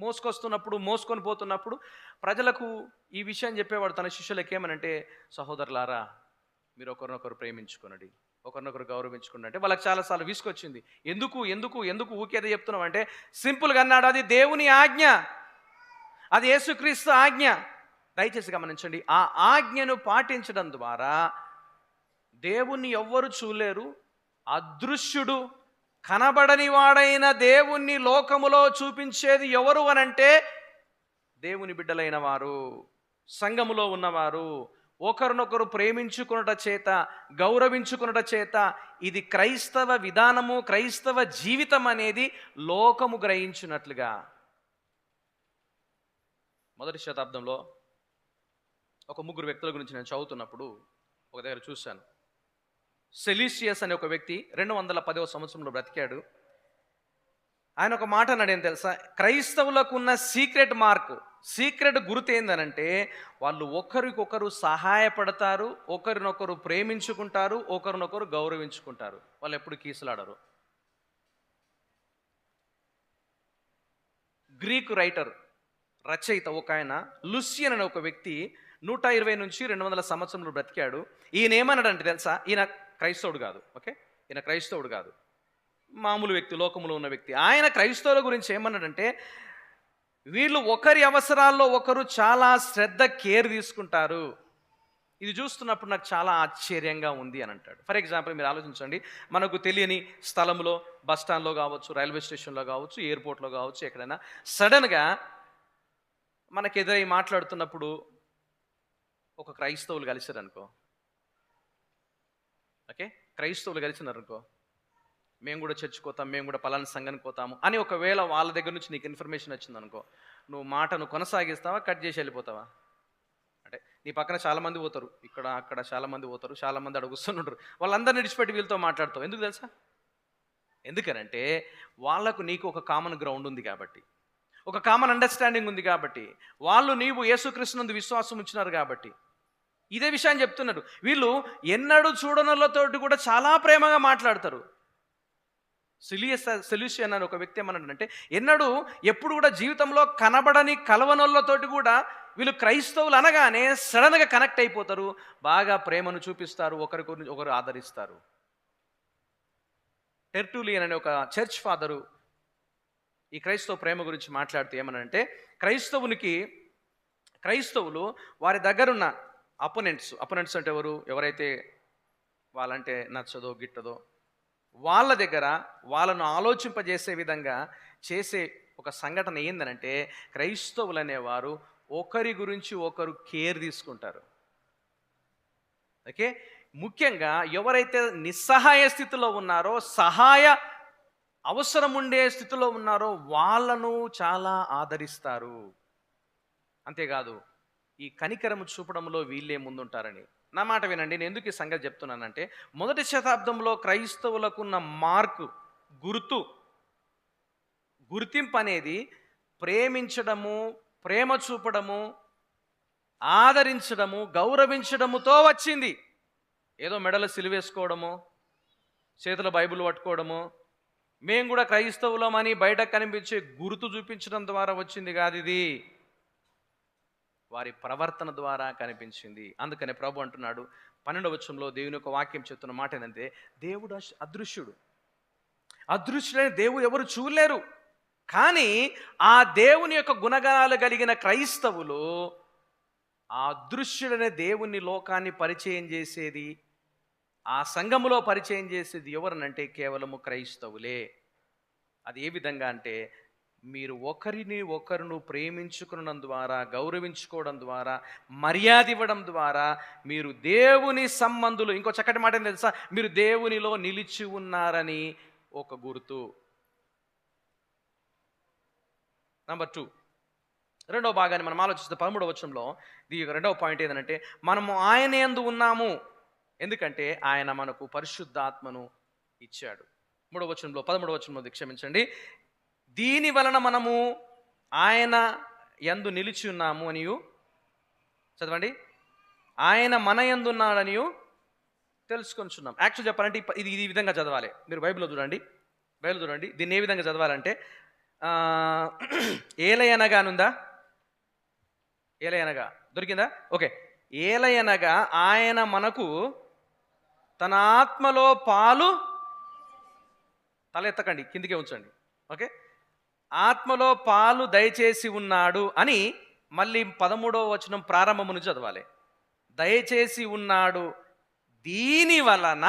Speaker 1: మోసుకొస్తున్నప్పుడు, మోసుకొని పోతున్నప్పుడు ప్రజలకు ఈ విషయం చెప్పేవాడు తన శిష్యులకి. ఏమనంటే, సహోదరులారా, మీరు ఒకరినొకరు ప్రేమించుకునండి, ఒకరినొకరు గౌరవించుకుని. అంటే వాళ్ళకి చాలాసార్లు విసుకొచ్చింది. ఎందుకు ఎందుకు ఎందుకు ఊకేదో చెప్తున్నాం అంటే, సింపుల్గా అన్నాడు, అది దేవుని ఆజ్ఞ, అది యేసుక్రీస్తు ఆజ్ఞ. దయచేసి గమనించండి, ఆ ఆజ్ఞను పాటించడం ద్వారా దేవుణ్ణి ఎవ్వరు చూడలేరు. అదృశ్యుడు, కనబడని వాడైన దేవుణ్ణి లోకములో చూపించేది ఎవరు అనంటే దేవుని బిడ్డలైన వారు, సంఘములో ఉన్నవారు. ఒకరినొకరు ప్రేమించుకున్నట చేత, గౌరవించుకున్నట చేత ఇది క్రైస్తవ విధానము, క్రైస్తవ జీవితం అనేది లోకము గ్రహించినట్లుగా. మొదటి శతాబ్దంలో ఒక ముగ్గురు వ్యక్తుల గురించి నేను చదువుతున్నప్పుడు ఒక దగ్గర చూశాను. సెలీసియస్ అనే ఒక వ్యక్తి 210వ సంవత్సరంలో బ్రతికాడు. ఆయన ఒక మాట అన్నాడు, ఏం తెలుసా? క్రైస్తవులకు ఉన్న సీక్రెట్ మార్క్, సీక్రెట్ గుర్తు ఏందనంటే, వాళ్ళు ఒకరికొకరు సహాయపడతారు, ఒకరినొకరు ప్రేమించుకుంటారు, ఒకరినొకరు గౌరవించుకుంటారు. వాళ్ళు ఎప్పుడు కీసులాడరు. గ్రీకు రైటర్, రచయిత ఒక ఆయన లుసియన్ అనే ఒక వ్యక్తి 120 నుంచి 200 సంవత్సరంలో బ్రతికాడు. ఈయన ఏమన్నాడంటే తెలుసా? ఈయన క్రైస్తవుడు కాదు. ఓకే, ఈయన క్రైస్తవుడు కాదు, మామూలు వ్యక్తి, లోకంలో ఉన్న వ్యక్తి. ఆయన క్రైస్తవుల గురించి ఏమన్నాడంటే, వీళ్ళు ఒకరి అవసరాల్లో ఒకరు చాలా శ్రద్ధ, కేర్ తీసుకుంటారు. ఇది చూస్తున్నప్పుడు నాకు చాలా ఆశ్చర్యంగా ఉంది అని అంటాడు. ఫర్ ఎగ్జాంపుల్, మీరు ఆలోచించండి, మనకు తెలియని స్థలంలో, బస్ స్టాండ్లో కావచ్చు, రైల్వే స్టేషన్లో కావచ్చు, ఎయిర్పోర్ట్లో కావచ్చు, ఎక్కడైనా సడన్గా మనకు ఎదురై మాట్లాడుతున్నప్పుడు ఒక క్రైస్తవులు కలిసారనుకో, ఓకే, క్రైస్తవులు కలిసినారనుకో, మేము కూడా చర్చికి పోతాం, మేము కూడా పలానా సంఘానికి పోతాము అని ఒకవేళ వాళ్ళ దగ్గర నుంచి నీకు ఇన్ఫర్మేషన్ వచ్చిందనుకో, నువ్వు మాటను కొనసాగిస్తావా, కట్ చేసి వెళ్ళిపోతావా? అంటే నీ పక్కన చాలామంది పోతారు, ఇక్కడ అక్కడ చాలామంది పోతారు, చాలామంది అడుగుస్తుంటారు, వాళ్ళందరినీ విడిచిపెట్టి వీళ్ళతో మాట్లాడతావు. ఎందుకు తెలుసా? ఎందుకనంటే వాళ్ళకు నీకు ఒక కామన్ గ్రౌండ్ ఉంది కాబట్టి, ఒక కామన్ అండర్స్టాండింగ్ ఉంది కాబట్టి, వాళ్ళు నీవు యేసుక్రీస్తునందు విశ్వాసం ఉంచినారు కాబట్టి. ఇదే విషయాన్ని చెప్తున్నారు. వీళ్ళు ఎన్నడూ చూడనోళ్ళతోటి కూడా చాలా ప్రేమగా మాట్లాడతారు. సెల్యూసియన్ అని ఒక వ్యక్తి ఏమన్నాడంటే, ఎప్పుడు కూడా జీవితంలో కనబడని కలవనోళ్ళతోటి కూడా వీళ్ళు క్రైస్తవులు అనగానే సడన్గా కనెక్ట్ అయిపోతారు, బాగా ప్రేమను చూపిస్తారు, ఒకరు ఆదరిస్తారు. టెర్టులియన్ అనే ఒక చర్చ్ ఫాదరు ఈ క్రైస్తవ ప్రేమ గురించి మాట్లాడుతూ ఏమనంటే, క్రైస్తవులు వారి దగ్గరున్న అపోనెంట్స్ అంటే ఎవరైతే వాళ్ళంటే నచ్చదో గిట్టదో వాళ్ళ దగ్గర వాళ్ళను ఆలోచింపజేసే విధంగా చేసే ఒక సంఘటన ఏందనంటే, క్రైస్తవులు అనేవారు ఒకరి గురించి ఒకరు కేర్ తీసుకుంటారు. ఓకే, ముఖ్యంగా ఎవరైతే నిస్సహాయ స్థితిలో ఉన్నారో, సహాయ అవసరం ఉండే స్థితిలో ఉన్నారో వాళ్ళను చాలా ఆదరిస్తారు. అంతేకాదు, ఈ కనికరము చూపడంలో వీళ్ళే ముందుంటారని, నా మాట వినండి, నేను ఎందుకు ఈ సంగతి చెప్తున్నానంటే, మొదటి శతాబ్దంలో క్రైస్తవులకున్న మార్కు, గుర్తింపు అనేది ప్రేమించడము, ప్రేమ చూపడము, ఆదరించడము, గౌరవించడముతో వచ్చింది. ఏదో మెడలో సిలువేసుకోవడము, చేతుల బైబిల్ పట్టుకోవడము, మేము కూడా క్రైస్తవులమని బయటకు కనిపించే గుర్తు చూపించడం ద్వారా వచ్చింది కాదు. ఇది వారి ప్రవర్తన ద్వారా కనిపించింది. అందుకనే ప్రభు అంటున్నాడు 12వ వచనంలో దేవుని యొక్క వాక్యం చెప్తున్న మాట ఏంటంటే, దేవుడు అదృశ్యుడైన దేవుడు ఎవరు చూడలేరు. కానీ ఆ దేవుని యొక్క గుణగణాలు కలిగిన క్రైస్తవులు ఆ అదృశ్యుడైన దేవుని లోకాన్ని పరిచయం చేసేది, ఆ సంఘములో పరిచయం చేసేది ఎవరనంటే కేవలము క్రైస్తవులే. అది ఏ విధంగా అంటే, మీరు ఒకరిని ఒకరును ప్రేమించుకునడం ద్వారా, గౌరవించుకోవడం ద్వారా, మర్యాద ఇవ్వడం ద్వారా మీరు దేవుని సంబంధులు. ఇంకో చక్కటి మాట ఏం తెలుసా? మీరు దేవునిలో నిలిచి ఉన్నారని ఒక గుర్తు. నంబర్ 2, రెండవ భాగాన్ని మనం ఆలోచిస్తే 13వ వచనంలో రెండవ పాయింట్ ఏంటంటే, మనము ఆయన యందు ఉన్నాము, ఎందుకంటే ఆయన మనకు పరిశుద్ధాత్మను ఇచ్చాడు. 13వ వచనంలో క్షమించండి, దీని వలన మనము ఆయన యందు నిలిచి ఉన్నాము అనియు, చదవండి, ఆయన మన యందు ఉన్నాడనియు తెలుసుకొనిచున్నాం. యాక్చువల్ చెప్పాలంటే ఇది ఈ విధంగా చదవాలి. మీరు బైబిల్లో చూడండి, దీన్ని ఏ విధంగా చదవాలంటే, ఏలయనగానుందా? ఏలయనగా దొరికిందా? ఓకే. ఏలయనగా ఆయన మనకు తన ఆత్మలో పాలు, తల ఎత్తకండి, కిందికే ఉంచండి. ఓకే, ఆత్మలో పాలు దయచేసి ఉన్నాడు అని మళ్ళీ 13వ వచనం ప్రారంభము నుంచి చదవాలి. దయచేసి ఉన్నాడు, దీని వలన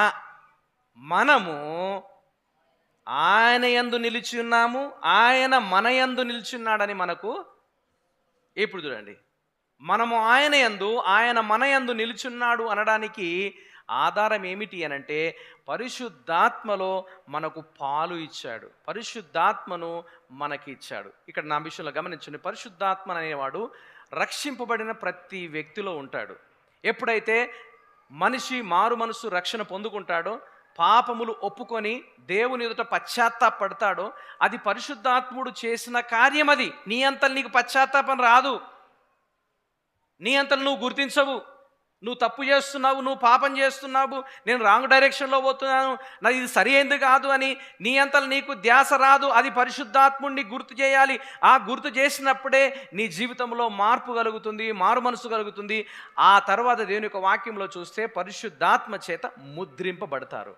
Speaker 1: మనము ఆయన యందు నిలిచి ఉన్నాము, ఆయన మన యందు నిలిచి ఉన్నాడని మనకు. ఇప్పుడు చూడండి, మనము ఆయన యందు, ఆయన మన యందు నిలిచున్నాడు అనడానికి ఆధారం ఏమిటి అనంటే, పరిశుద్ధాత్మలో మనకు పాలు ఇచ్చాడు, పరిశుద్ధాత్మను మనకి ఇచ్చాడు. ఇక్కడ నా విషయంలో గమనించండి, పరిశుద్ధాత్మ అనేవాడు రక్షింపబడిన ప్రతి వ్యక్తిలో ఉంటాడు. ఎప్పుడైతే మనిషి మారు మనసు రక్షణ పొందుకుంటాడో, పాపములు ఒప్పుకొని దేవుని ఎదుట పశ్చాత్తాపడతాడో, అది పరిశుద్ధాత్ముడు చేసిన కార్యం. అది నీ అంతలు నీకు పశ్చాత్తాపం రాదు, నీ అంతలు నువ్వు గుర్తించవు. నువ్వు తప్పు చేస్తున్నావు, నువ్వు పాపం చేస్తున్నావు, నేను రాంగ్ డైరెక్షన్లో పోతున్నాను, నాకు ఇది సరి అయింది కాదు అని నీ అంతలు నీకు ధ్యాస రాదు. అది పరిశుద్ధాత్ముడిని గుర్తు చేయాలి. ఆ గుర్తు చేసినప్పుడే నీ జీవితంలో మార్పు కలుగుతుంది, మారు మనసు కలుగుతుంది. ఆ తర్వాత దేవుని యొక్క వాక్యంలో చూస్తే పరిశుద్ధాత్మ చేత ముద్రింపబడతారు.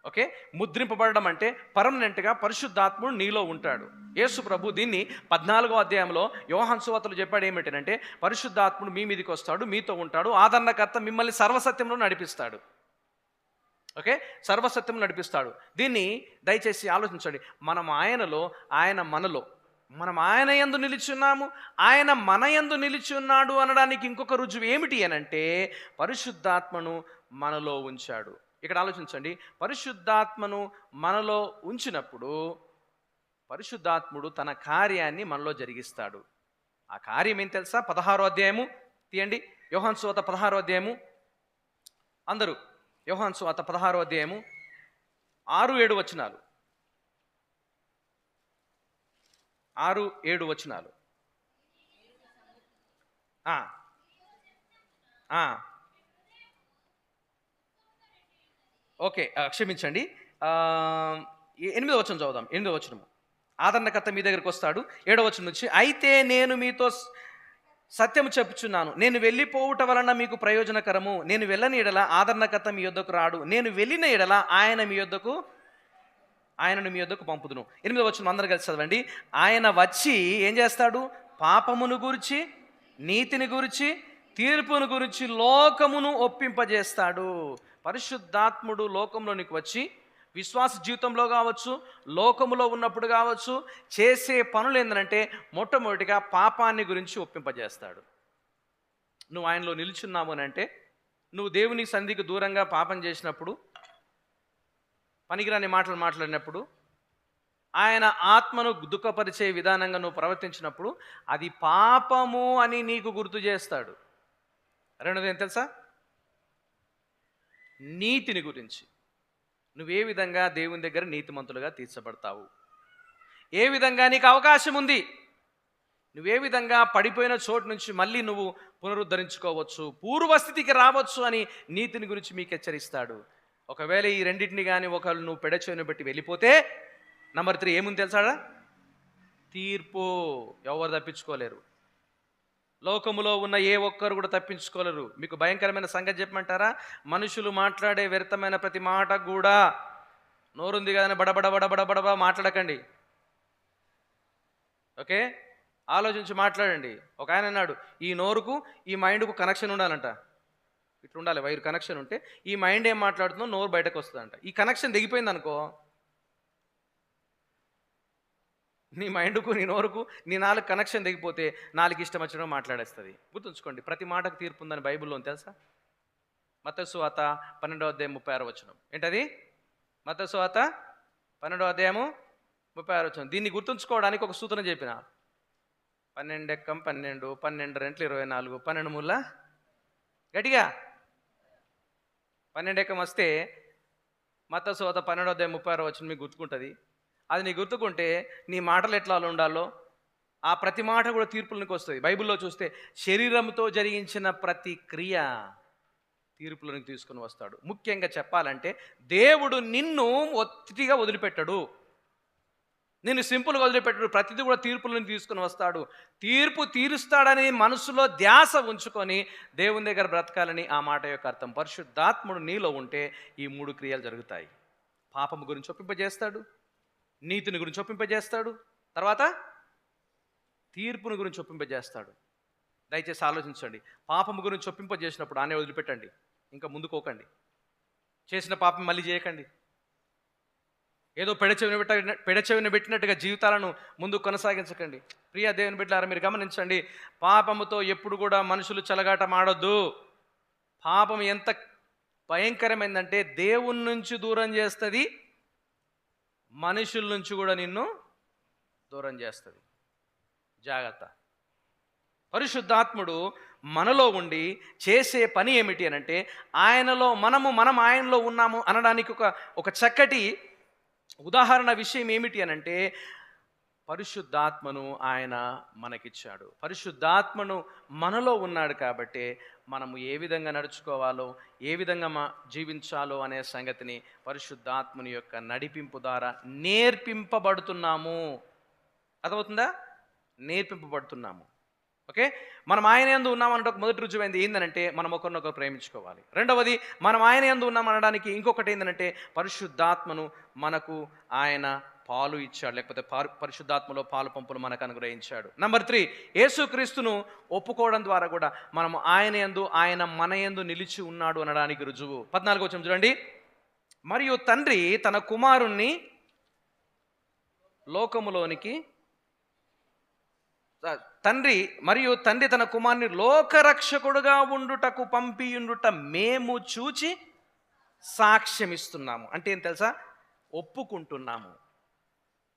Speaker 1: ఓకే, ముద్రింపబడడం అంటే పర్మనెంట్గా పరిశుద్ధాత్ముడు నీలో ఉంటాడు. యేసు ప్రభు దీన్ని 14వ అధ్యాయంలో యోహాను సువార్తలో చెప్పాడు. ఏమిటంటే, పరిశుద్ధాత్ముడు మీ మీదకి వస్తాడు, మీతో ఉంటాడు, ఆదరణకర్త మిమ్మల్ని సర్వసత్యంలో నడిపిస్తాడు. ఓకే, సర్వసత్యంలో నడిపిస్తాడు. దీన్ని దయచేసి ఆలోచించండి. మనం ఆయనలో, ఆయన మనలో, మనం ఆయన యందు నిలిచున్నాము, ఆయన మన యందు నిలిచి ఉన్నాడు అనడానికి ఇంకొక రుజువు ఏమిటి అనంటే, పరిశుద్ధాత్మను మనలో ఉంచాడు. ఇక్కడ ఆలోచించండి, పరిశుద్ధాత్మను మనలో ఉంచినప్పుడు పరిశుద్ధాత్ముడు తన కార్యాన్ని మనలో జరిగిస్తాడు. ఆ కార్యం ఏం తెలుసా? 16వ అధ్యాయము తీయండి, యోహాను సువార్త 16వ అధ్యాయము. అందరూ యోహాను సువార్త 16వ అధ్యాయము 6-7 వచనాలు. 6-7 వచనాలు. ఓకే, క్షమించండి, 8వ వచనం చదువుదాం. 8వ వచనము, ఆదరణకర్త మీ దగ్గరికి వస్తాడు. 7వ వచనం నుంచి, అయితే నేను మీతో సత్యము చెప్పుచున్నాను, నేను వెళ్ళిపోవుట వలన మీకు ప్రయోజనకరము, నేను వెళ్ళని ఎడల ఆదరణకర్త మీ యొద్దకు రాడు, నేను వెళ్ళిన ఎడల ఆయనను మీ యొద్దకు పంపుదును. 8వ వచనం అందరూ కలిసి చదవండి. ఆయన వచ్చి ఏం చేస్తాడు? పాపమును గురించి, నీతిని గురించి, తీర్పును గురించి లోకమును ఒప్పింపజేస్తాడు. పరిశుద్ధాత్ముడు లోకంలోనికి వచ్చి విశ్వాస జీవితంలో కావచ్చు, లోకములో ఉన్నప్పుడు కావచ్చు, చేసే పనులు ఏంటంటే, మొట్టమొదటిగా పాపాన్ని గురించి ఒప్పింపజేస్తాడు. నువ్వు ఆయనలో నిలుచున్నావు అని అంటే, నువ్వు దేవుని సన్నిధికి దూరంగా పాపం చేసినప్పుడు, పనికిరాని మాటలు మాట్లాడినప్పుడు, ఆయన ఆత్మను దుఃఖపరిచే విధానంగా నువ్వు ప్రవర్తించినప్పుడు, అది పాపము అని నీకు గుర్తు చేస్తాడు. రెండోది ఏం తెలుసా? నీతిని గురించి. నువ్వే విధంగా దేవుని దగ్గర నీతిమంతులుగా తీర్చబడతావు, ఏ విధంగా నీకు అవకాశం ఉంది, నువ్వే విధంగా పడిపోయిన చోటు నుంచి మళ్ళీ నువ్వు పునరుద్ధరించుకోవచ్చు, పూర్వస్థితికి రావచ్చు అని నీతిని గురించి మీకు హెచ్చరిస్తాడు. ఒకవేళ ఈ రెండింటిని కానీ ఒకళ్ళు నువ్వు పెడచెవిని బట్టి వెళ్ళిపోతే, నంబర్ 3 ఏముంది తెలుసాడా? తీర్పు. ఎవరు తప్పించుకోలేరు. లోకములో ఉన్న ఏ ఒక్కరు కూడా తప్పించుకోలేరు. మీకు భయంకరమైన సంగతి చెప్పమంటారా? మనుషులు మాట్లాడే వ్యర్థమైన ప్రతి మాట కూడా, నోరుంది కానీ బడబడ బడబడ బడబ మాట్లాడకండి. ఓకే, ఆలోచించి మాట్లాడండి. ఒక ఆయన అన్నాడు, ఈ నోరుకు ఈ మైండ్కు కనెక్షన్ ఉండాలంట. ఇట్లా ఉండాలి, వైర్ కనెక్షన్ ఉంటే ఈ మైండ్ ఏం మాట్లాడుతుందో నోరు బయటకు వస్తుందంట. ఈ కనెక్షన్ దిగిపోయింది అనుకో, నీ మైండ్కు నీ నోరుకు నీ నాలుగు కనెక్షన్ దిగిపోతే నాలుగు ఇష్టం వచ్చిన మాట్లాడేస్తుంది. గుర్తుంచుకోండి, ప్రతి మాటకు తీర్పు ఉందని బైబిల్లో తెలుసా? మత్తయి సువార్త 12వ అధ్యాయం 36వ వచనం. ఏంటది? మత్తయి సువార్త 12వ అధ్యాయము 36వ వచనం. దీన్ని గుర్తుంచుకోవడానికి ఒక సూత్రం చెప్పిన. 12 ఎక్కం 12, 12 రెంట్లు 24, 12 మూల గట్టిగా 12 ఎక్కం వస్తే మత్తయి సువార్త 12వ అధ్యాయం 36వ వచనం మీకు గుర్తుకుంటుంది. అది నీ గుర్తుకుంటే నీ మాటలు ఎట్లా ఉండాలో ఆ ప్రతి మాట కూడా తీర్పులకు వస్తుంది. బైబిల్లో చూస్తే శరీరంతో జరిగించిన ప్రతి క్రియ తీర్పులను తీసుకుని వస్తాడు. ముఖ్యంగా చెప్పాలంటే దేవుడు నిన్ను ఒత్తిడిగా వదిలిపెట్టడు, నిన్ను సింపుల్గా వదిలిపెట్టడు. ప్రతిదీ కూడా తీర్పులను తీసుకుని వస్తాడు. తీర్పు తీరుస్తాడని మనసులో ధ్యాస ఉంచుకొని దేవుని దగ్గర బ్రతకాలని ఆ మాట యొక్క అర్థం. పరిశుద్ధాత్ముడు నీలో ఉంటే ఈ 3 క్రియలు జరుగుతాయి. పాపము గురించి ఒప్పింపజేస్తాడు, నీతిని గురించి ఒప్పింపజేస్తాడు, తర్వాత తీర్పుని గురించి ఒప్పింపజేస్తాడు. దయచేసి ఆలోచించండి. పాపము గురించి ఒప్పింపజేసినప్పుడు ఆనే వదిలిపెట్టండి, ఇంకా ముందుకోకండి. చేసిన పాపం మళ్ళీ చేయకండి. ఏదో పెడచెవిన పెట్టినట్టుగా జీవితాలను ముందు కొనసాగించకండి. ప్రియ దేవుని బిడ్డలారా, మీరు గమనించండి, పాపముతో ఎప్పుడు కూడా మనుషులు చెలగాట మాడొద్దు. పాపం ఎంత భయంకరమైందంటే దేవుని నుంచి దూరం చేస్తుంది, మనుషుల నుంచి కూడా నిన్ను దూరం చేస్తుంది. జాగ్రత్త. పరిశుద్ధాత్ముడు మనలో ఉండి చేసే పని ఏమిటి అనంటే, మనం ఆయనలో ఉన్నాము అనడానికి ఒక చక్కటి ఉదాహరణ విషయం ఏమిటి అనంటే, పరిశుద్ధాత్మను ఆయన మనకిచ్చాడు. పరిశుద్ధాత్మను మనలో ఉన్నాడు కాబట్టి మనము ఏ విధంగా నడుచుకోవాలో, ఏ విధంగా జీవించాలో అనే సంగతిని పరిశుద్ధాత్మని యొక్క నడిపింపు ద్వారా నేర్పింపబడుతున్నాము. అర్థమవుతుందా? నేర్పింపబడుతున్నాము. ఓకే, మనం ఆయన యందు ఉన్నామనడానికి ఒక మొదటి రుజువైంది ఏంటంటే మనం ఒకరినొకరు ప్రేమించుకోవాలి. రెండవది, మనం ఆయన యందు ఉన్నామనడానికి ఇంకొకటి ఏంటంటే పరిశుద్ధాత్మను మనకు ఆయన పాలు ఇచ్చాడు, లేకపోతే పరిశుద్ధాత్మలో పాలు పంపులు మనకు అనుగ్రహించాడు. నంబర్ 3, యేసుక్రీస్తును ఒప్పుకోవడం ద్వారా కూడా మనము ఆయన యందు, ఆయన మన యందు నిలిచి ఉన్నాడు అనడానికి రుజువు. 14వ వచనం చూడండి. మరియు తండ్రి తన కుమారుణ్ణి లోకములోనికి తండ్రి తన కుమారుని లోకరక్షకుడుగా ఉండుటకు పంపియుండుట మేము చూచి సాక్ష్యమిస్తున్నాము. అంటే ఏం తెలుసా? ఒప్పుకుంటున్నాము.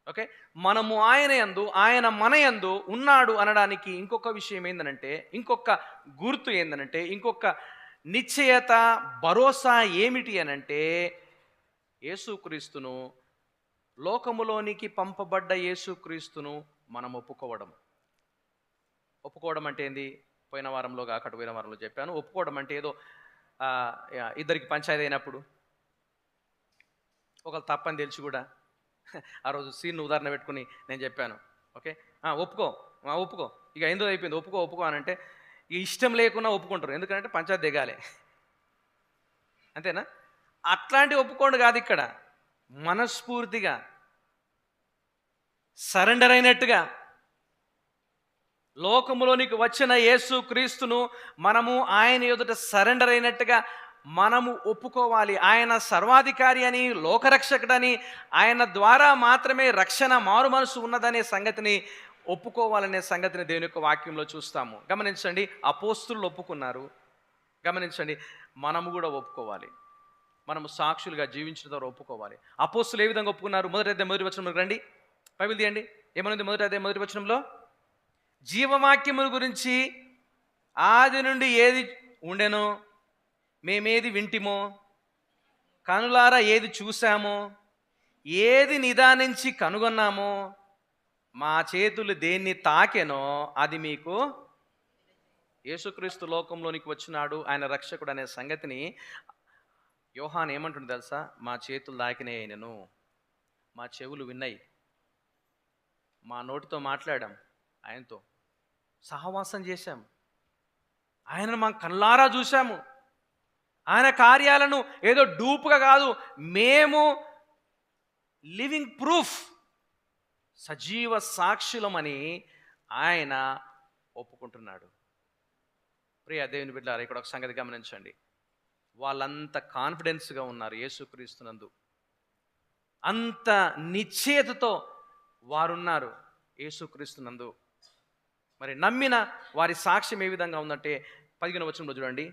Speaker 1: ఓకే, మనము ఆయన యందు, ఆయన మన యందు ఉన్నాడు అనడానికి ఇంకొక విషయం ఏందనంటే, ఇంకొక గుర్తు ఏందనంటే, ఇంకొక నిశ్చయత, భరోసా ఏమిటి అనంటే, యేసుక్రీస్తును, లోకములోనికి పంపబడ్డ యేసుక్రీస్తును మనం ఒప్పుకోవడం. ఒప్పుకోవడం అంటే ఏంది? పోయిన వారంలో చెప్పాను. ఒప్పుకోవడం అంటే ఏదో ఇద్దరికి పంచాయతీ అయినప్పుడు ఒకళ్ళు తప్పని తెలిసి కూడా ఆ రోజు సీన్ ఉదాహరణ పెట్టుకుని నేను చెప్పాను. ఓకే, ఒప్పుకో ఇక ఎందుకు అయిపోయింది, ఒప్పుకో అని అంటే ఇక ఇష్టం లేకున్నా ఒప్పుకుంటారు. ఎందుకంటే పంచాయతీ దిగాలి, అంతేనా? అట్లాంటి ఒప్పుకోండి కాదు, ఇక్కడ మనస్ఫూర్తిగా సరెండర్ అయినట్టుగా లోకములోనికి వచ్చిన యేసు క్రీస్తును మనము ఆయన ఎదుట సరెండర్ అయినట్టుగా మనము ఒప్పుకోవాలి. ఆయన సర్వాధికారి అని, లోకరక్షకుడని, ఆయన ద్వారా మాత్రమే రక్షణ, మారు మనసు ఉన్నదనే సంగతిని ఒప్పుకోవాలనే సంగతిని దేవుని యొక్క వాక్యంలో చూస్తాము. గమనించండి, అపోస్తులు ఒప్పుకున్నారు. గమనించండి, మనము కూడా ఒప్పుకోవాలి. మనము సాక్షులుగా జీవించిన ద్వారా ఒప్పుకోవాలి. అపోస్తులు ఏ విధంగా ఒప్పుకున్నారు? మొదటి వచనంలో రండి, బైబిల్ తీయండి. ఏమనుంది మొదటి వచనంలో? జీవవాక్యముల గురించి ఆది నుండి ఏది ఉండెను, మేమేది వింటిమో, కనులారా ఏది చూసామో, ఏది నిదానించి కనుగొన్నామో, మా చేతులు దేన్ని తాకెనో అది మీకు. యేసుక్రీస్తు లోకంలోనికి వచ్చినాడు, ఆయన రక్షకుడు అనే సంగతిని యోహాన్ ఏమంటుంది తెలుసా? మా చేతులు తాకినాయి నేను, మా చెవులు విన్నాయి, మా నోటితో మాట్లాడాం, ఆయనతో సహవాసం చేశాం, ఆయనను మా కళ్ళారా చూశాము, ఆయన కార్యాలను ఏదో డూపుగా కాదు, మేము లివింగ్ ప్రూఫ్, సజీవ సాక్షులమని ఆయన ఒప్పుకుంటున్నాడు. ప్రియ దేవుని బిడ్డలారా, ఇక్కడ ఒక సంగతి గమనించండి. వాళ్ళంత కాన్ఫిడెన్స్గా ఉన్నారు యేసుక్రీస్తునందు, అంత నిశ్చయతతో వారున్నారు యేసుక్రీస్తునందు. మరి నమ్మిన వారి సాక్ష్యం ఏ విధంగా ఉందంటే 15వ వచనంలో చూడండి.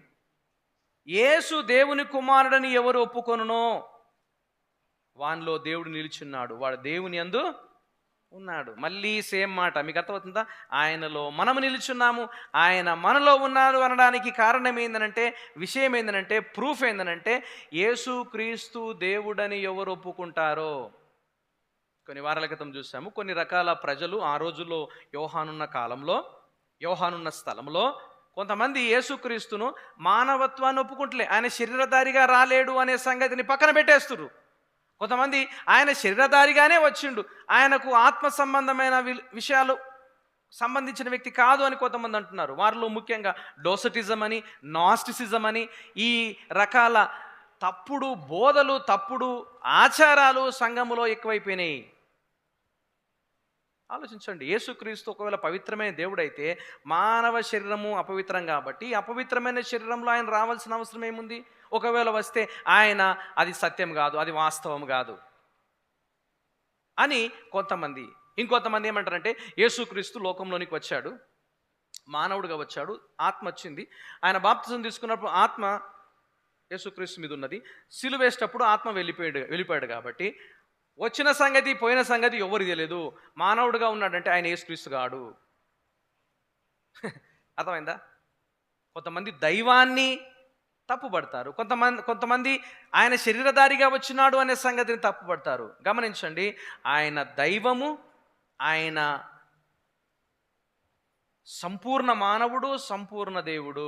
Speaker 1: యేసు దేవుని కుమారుడని ఎవరు ఒప్పుకొనునో వానిలో దేవుడు నిలిచున్నాడు, వాడు దేవుని యందు ఉన్నాడు. మళ్ళీ సేమ్ మాట, మీకు అర్థమవుతుందా? ఆయనలో మనము నిలుచున్నాము, ఆయన మనలో ఉన్నాడు అనడానికి కారణం ఏందనంటే, విషయం ఏందనంటే, ప్రూఫ్ ఏందనంటే, యేసు క్రీస్తు దేవుడని ఎవరు ఒప్పుకుంటారో. కొన్ని వారాల క్రితం చూసాము, కొన్ని రకాల ప్రజలు ఆ రోజుల్లో యోహానున్న కాలంలో, యోహానున్న స్థలంలో కొంతమంది యేసుక్రీస్తును మానవత్వాన్ని ఒప్పుకుంటలే, ఆయన శరీరధారిగా రాలేడు అనే సంగతిని పక్కన పెట్టేస్తున్నారు. కొంతమంది ఆయన శరీరధారిగానే వచ్చిండు, ఆయనకు ఆత్మ సంబంధమైన విషయాలు సంబంధించిన వ్యక్తి కాదు అని కొంతమంది అంటున్నారు. వారిలో ముఖ్యంగా డోసటిజం అని, నాస్టిసిజం అని, ఈ రకాల తప్పుడు బోధలు, తప్పుడు ఆచారాలు సంఘములో ఎక్కువైపోయినాయి. ఆలోచించండి, యేసుక్రీస్తు ఒకవేళ పవిత్రమైన దేవుడైతే మానవ శరీరము అపవిత్రం కాబట్టి అపవిత్రమైన శరీరంలో ఆయన రావాల్సిన అవసరం ఏముంది? ఒకవేళ వస్తే ఆయన అది సత్యం కాదు, అది వాస్తవం కాదు అని కొంతమంది. ఇంకొంతమంది ఏమంటారంటే, యేసుక్రీస్తు లోకంలోనికి వచ్చాడు, మానవుడిగా వచ్చాడు, ఆత్మ వచ్చింది, ఆయన బాప్తిజం తీసుకున్నప్పుడు ఆత్మ యేసుక్రీస్తు మీద ఉన్నది, సిలువేసేటప్పుడు ఆత్మ వెళ్ళిపోయాడు కాబట్టి వచ్చిన సంగతి పోయిన సంగతి ఎవరికి తెలియదు, మానవుడిగా ఉన్నాడంటే ఆయన యేసుక్రీస్తు కాడు. అర్థమైందా? కొంతమంది దైవాన్ని తప్పుపడతారు, కొంతమంది ఆయన శరీరధారిగా వచ్చినాడు అనే సంగతిని తప్పుపడతారు. గమనించండి, ఆయన దైవము, ఆయన సంపూర్ణ మానవుడు, సంపూర్ణ దేవుడు.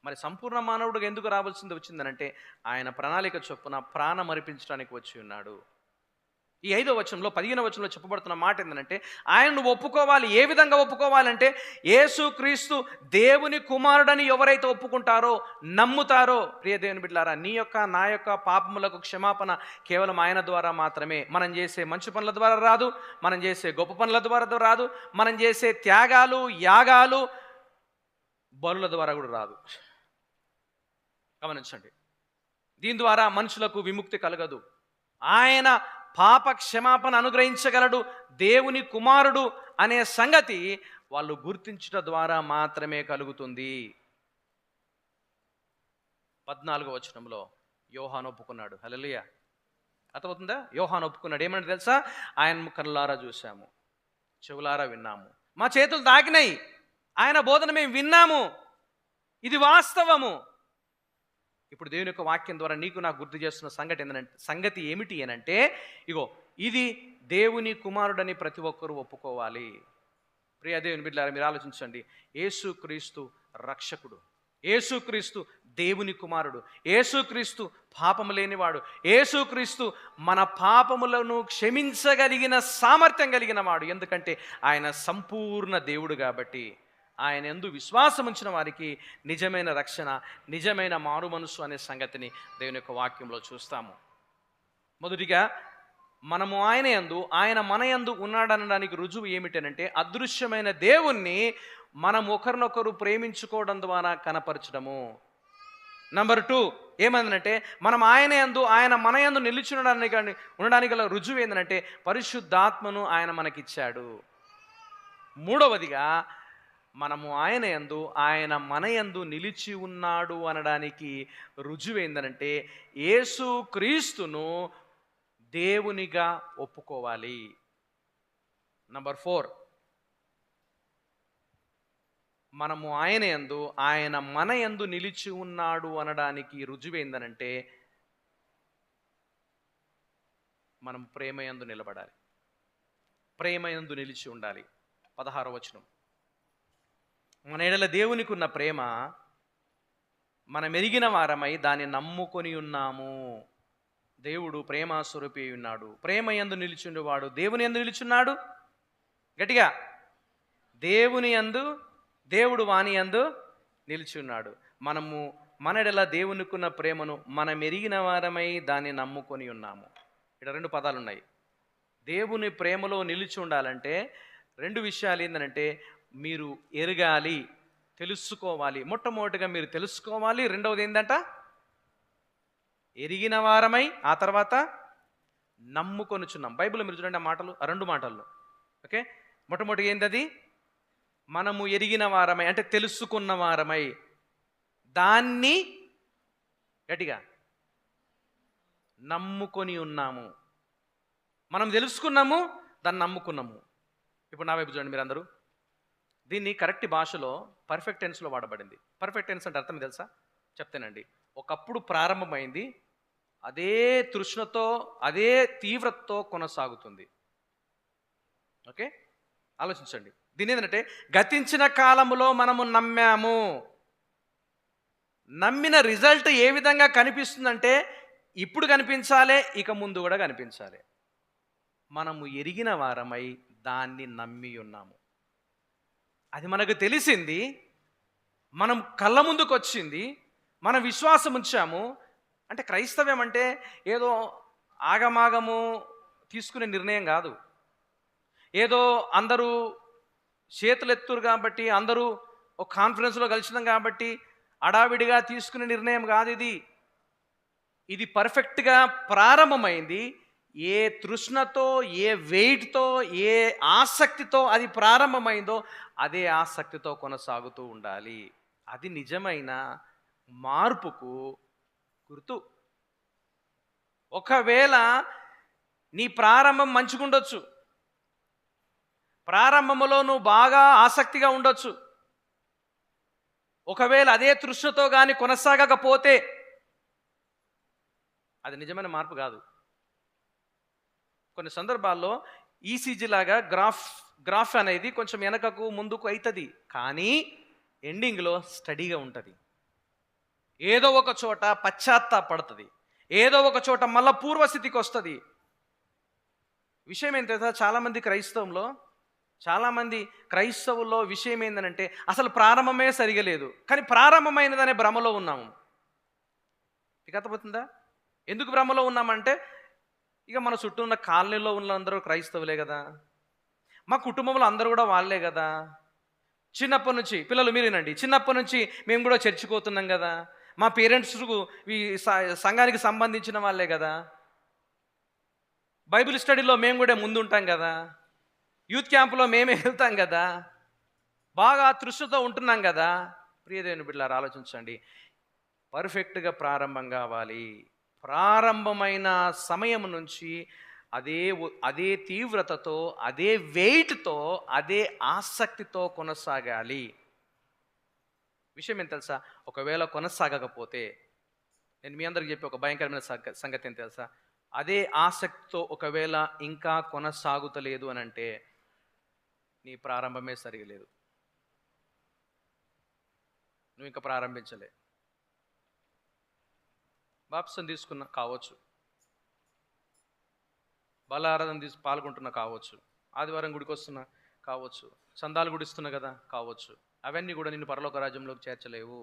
Speaker 1: మరి సంపూర్ణ మానవుడిగా ఎందుకు వచ్చిందనంటే, ఆయన ప్రణాళిక చొప్పున ప్రాణం అర్పించడానికి వచ్చి ఉన్నాడు. ఈ 5వ వచనంలో 15వ వచనంలో చెప్పబడుతున్న మాట ఏంటంటే, ఆయనను ఒప్పుకోవాలి. ఏ విధంగా ఒప్పుకోవాలంటే, యేసుక్రీస్తు దేవుని కుమారుడని ఎవరైతే ఒప్పుకుంటారో, నమ్ముతారో, ప్రియ దేవుని బిడ్డలారా, నీ యొక్క నా యొక్క పాపములకు క్షమాపణ కేవలం ఆయన ద్వారా మాత్రమే. మనం చేసే మంచి పనుల ద్వారా రాదు, మనం చేసే గొప్ప పనుల ద్వారా రాదు, మనం చేసే త్యాగాలు, యాగాలు, బలుల ద్వారా కూడా రాదు. గమనించండి, దీని ద్వారా మనుషులకు విముక్తి కలగదు. ఆయన పాప క్షమాపణ అనుగ్రహించగలడు, దేవుని కుమారుడు అనే సంగతి వాళ్ళు గుర్తించుట ద్వారా మాత్రమే కలుగుతుంది. 14వ వచనంలో యోహాను ఒప్పుకున్నాడు. హల్లెలూయా. అర్థమవుతుందా? యోహాను ఒప్పుకున్నాడు. ఏమన్నా తెలుసా? ఆయన కళ్ళారా చూసాము, చెవులారా విన్నాము, మా చేతులు తాకినాయి, ఆయన బోధన మేము విన్నాము, ఇది వాస్తవము. ఇప్పుడు దేవుని యొక్క వాక్యం ద్వారా నీకు నాకు గుర్తు చేస్తున్న సంగతి ఏమిటి అనంటే, ఇగో ఇది దేవుని కుమారుడని ప్రతి ఒక్కరూ ఒప్పుకోవాలి. ప్రియ దేవుని బిడ్డలారా, మీరు ఆలోచించండి, యేసుక్రీస్తు రక్షకుడు, యేసుక్రీస్తు దేవుని కుమారుడు, యేసుక్రీస్తు పాపము లేనివాడు, యేసుక్రీస్తు మన పాపములను క్షమించగలిగిన సామర్థ్యం కలిగిన వాడు. ఎందుకంటే ఆయన సంపూర్ణ దేవుడు కాబట్టి. ఆయన యందు విశ్వాసం ఉంచిన వారికి నిజమైన రక్షణ, నిజమైన మారు మనసు అనే సంగతిని దేవుని యొక్క వాక్యంలో చూస్తాము. మొదటిగా మనము ఆయన యందు, ఆయన మన యందు ఉన్నాడనడానికి రుజువు ఏమిటనంటే, అదృశ్యమైన దేవుణ్ణి మనం ఒకరినొకరు ప్రేమించుకోవడం ద్వారా కనపరచడము. నంబర్ 2 ఏమందంటే, మనం ఆయన యందు, ఆయన మన యందు నిలిచి ఉండడానికి గల రుజువు ఏంటంటే, పరిశుద్ధాత్మను ఆయన మనకిచ్చాడు. మూడవదిగా, మనము ఆయన యందు, ఆయన మన యందు నిలిచి ఉన్నాడు అనడానికి రుజువు ఏంటంటే, యేసుక్రీస్తును దేవునిగా ఒప్పుకోవాలి. నంబర్ 4, మనము ఆయన యందు, ఆయన మన యందు నిలిచి ఉన్నాడు అనడానికి రుజువేందనంటే మనం ప్రేమ యందు నిలబడాలి, ప్రేమ యందు నిలిచి ఉండాలి. 16వ వచనం, మన ఎడల దేవునికి ఉన్న ప్రేమ మనం ఎరిగిన వారమై దాన్ని నమ్ముకొని ఉన్నాము. దేవుడు ప్రేమాస్వరూపి ఉన్నాడు. ప్రేమ యందు నిలిచిండువాడు దేవుని యందు నిలిచున్నాడు. గట్టిగా, దేవుని యందు, దేవుడు వాని యందు నిలిచి ఉన్నాడు. మనము మనడెలా దేవునికున్న ప్రేమను మనం ఎరిగిన వారమై దాన్ని నమ్ముకొని ఉన్నాము. ఇక్కడ 2 పదాలు ఉన్నాయి. దేవుని ప్రేమలో నిలిచి ఉండాలంటే 2 విషయాలు ఏంటంటే, మీరు ఎరగాలి, తెలుసుకోవాలి. మొట్టమొదటిగా మీరు తెలుసుకోవాలి. రెండవది ఏంటంట, ఎరిగిన వారమై, ఆ తర్వాత నమ్ముకొనుచున్నాం. బైబిల్లో మీరు చూడండి ఆ మాటలు, ఆ 2 మాటల్లో. ఓకే, మొట్టమొదటిగా ఏంటది, మనము ఎరిగిన వారమై అంటే తెలుసుకున్న వారమై దాన్ని గట్టిగా నమ్ముకొని ఉన్నాము. మనం తెలుసుకున్నాము, దాన్ని నమ్ముకున్నాము. ఇప్పుడు నా వైపు చూడండి మీరు అందరూ. దీన్ని కరెక్ట్ భాషలో పర్ఫెక్ట్ టెన్స్లో వాడబడింది. పర్ఫెక్ట్ టెన్స్ అంటే అర్థం తెలుసా? చెప్తానండి. ఒకప్పుడు ప్రారంభమైంది, అదే తృష్ణతో, అదే తీవ్రతతో కొనసాగుతుంది. ఓకే, ఆలోచించండి. దీని ఏంటంటే, గతించిన కాలములో మనము నమ్మాము. నమ్మిన రిజల్ట్ ఏ విధంగా కనిపిస్తుందంటే, ఇప్పుడు కనిపించాలి, ఇక ముందు కూడా కనిపించాలి. మనము ఎరిగిన వారమై దాన్ని నమ్మి ఉన్నాము. అది మనకు తెలిసింది, మనం కళ్ళ ముందుకు వచ్చింది, మనం విశ్వాసం ఉంచాము. అంటే క్రైస్తవ్యం అంటే ఏదో ఆగమాగము తీసుకునే నిర్ణయం కాదు. ఏదో అందరూ చేతులు ఎత్తురు కాబట్టి, అందరూ ఒక కాన్ఫరెన్స్లో కలిసినాం కాబట్టి అడావిడిగా తీసుకునే నిర్ణయం కాదు ఇది. ఇది పర్ఫెక్ట్గా ప్రారంభమైంది. ఏ తృష్ణతో, ఏ వెయిట్తో, ఏ ఆసక్తితో అది ప్రారంభమైందో అదే ఆసక్తితో కొనసాగుతూ ఉండాలి. అది నిజమైన మార్పుకు గుర్తు. ఒకవేళ నీ ప్రారంభం మంచిగుండొచ్చు, ప్రారంభంలో నువ్వు బాగా ఆసక్తిగా ఉండొచ్చు. ఒకవేళ అదే తృష్ణతో కానీ కొనసాగకపోతే అది నిజమైన మార్పు కాదు. కొన్ని సందర్భాల్లో ఈసీజీ లాగా గ్రాఫ్ అనేది కొంచెం వెనకకు ముందుకు అవుతుంది, కానీ ఎండింగ్లో స్టడీగా ఉంటుంది. ఏదో ఒక చోట పశ్చాత్తాపడుతుంది, ఏదో ఒక చోట మళ్ళా పూర్వస్థితికి వస్తుంది. విషయం ఏంటంటే, చాలామంది క్రైస్తవుల్లో విషయం ఏంటంటే అసలు ప్రారంభమే సరిగా లేదు, కానీ ప్రారంభమైనదనే భ్రమలో ఉన్నాము. మీకు అర్థమవుతుందా? ఎందుకు భ్రమలో ఉన్నామంటే, ఇక మన చుట్టూ ఉన్న కాలనీలో ఉన్న అందరూ క్రైస్తవులే కదా, మా కుటుంబంలో అందరూ కూడా వాళ్ళే కదా, చిన్నప్పటి నుంచి పిల్లలు మీరేనండి, చిన్నప్పటి నుంచి మేము కూడా చర్చికి పోతున్నాం కదా, మా పేరెంట్స్ ఈ సంఘానికి సంబంధించిన వాళ్ళే కదా, బైబిల్ స్టడీలో మేము కూడా ముందుంటాం కదా, యూత్ క్యాంపులో మేమే వెళ్తాం కదా, బాగా తృష్ణతో ఉంటున్నాం కదా. ప్రియదేవుని బిడ్డలారా, ఆలోచించండి. పర్ఫెక్ట్గా ప్రారంభం కావాలి. ప్రారంభమైన సమయం నుంచి అదే తీవ్రతతో, అదే వెయిట్తో, అదే ఆసక్తితో కొనసాగాలి. విషయం ఏం తెలుసా? ఒకవేళ కొనసాగకపోతే, నేను మీ అందరికి చెప్పి ఒక భయంకరమైన సంగతి ఏం తెలుసా? అదే ఆసక్తితో ఒకవేళ ఇంకా కొనసాగుతలేదు అని అంటే నీ ప్రారంభమే సరిగలేదు, నువ్వు ఇంకా ప్రారంభించలే. బాప్సం తీసుకున్నా కావచ్చు, బలారాధన పాల్గొంటున్నా కావచ్చు, ఆదివారం గుడికి వస్తున్నా కావచ్చు, చందాలు గుడిస్తున్నా కదా కావచ్చు, అవన్నీ కూడా నిన్ను పరలోక రాజ్యంలోకి చేర్చలేవు.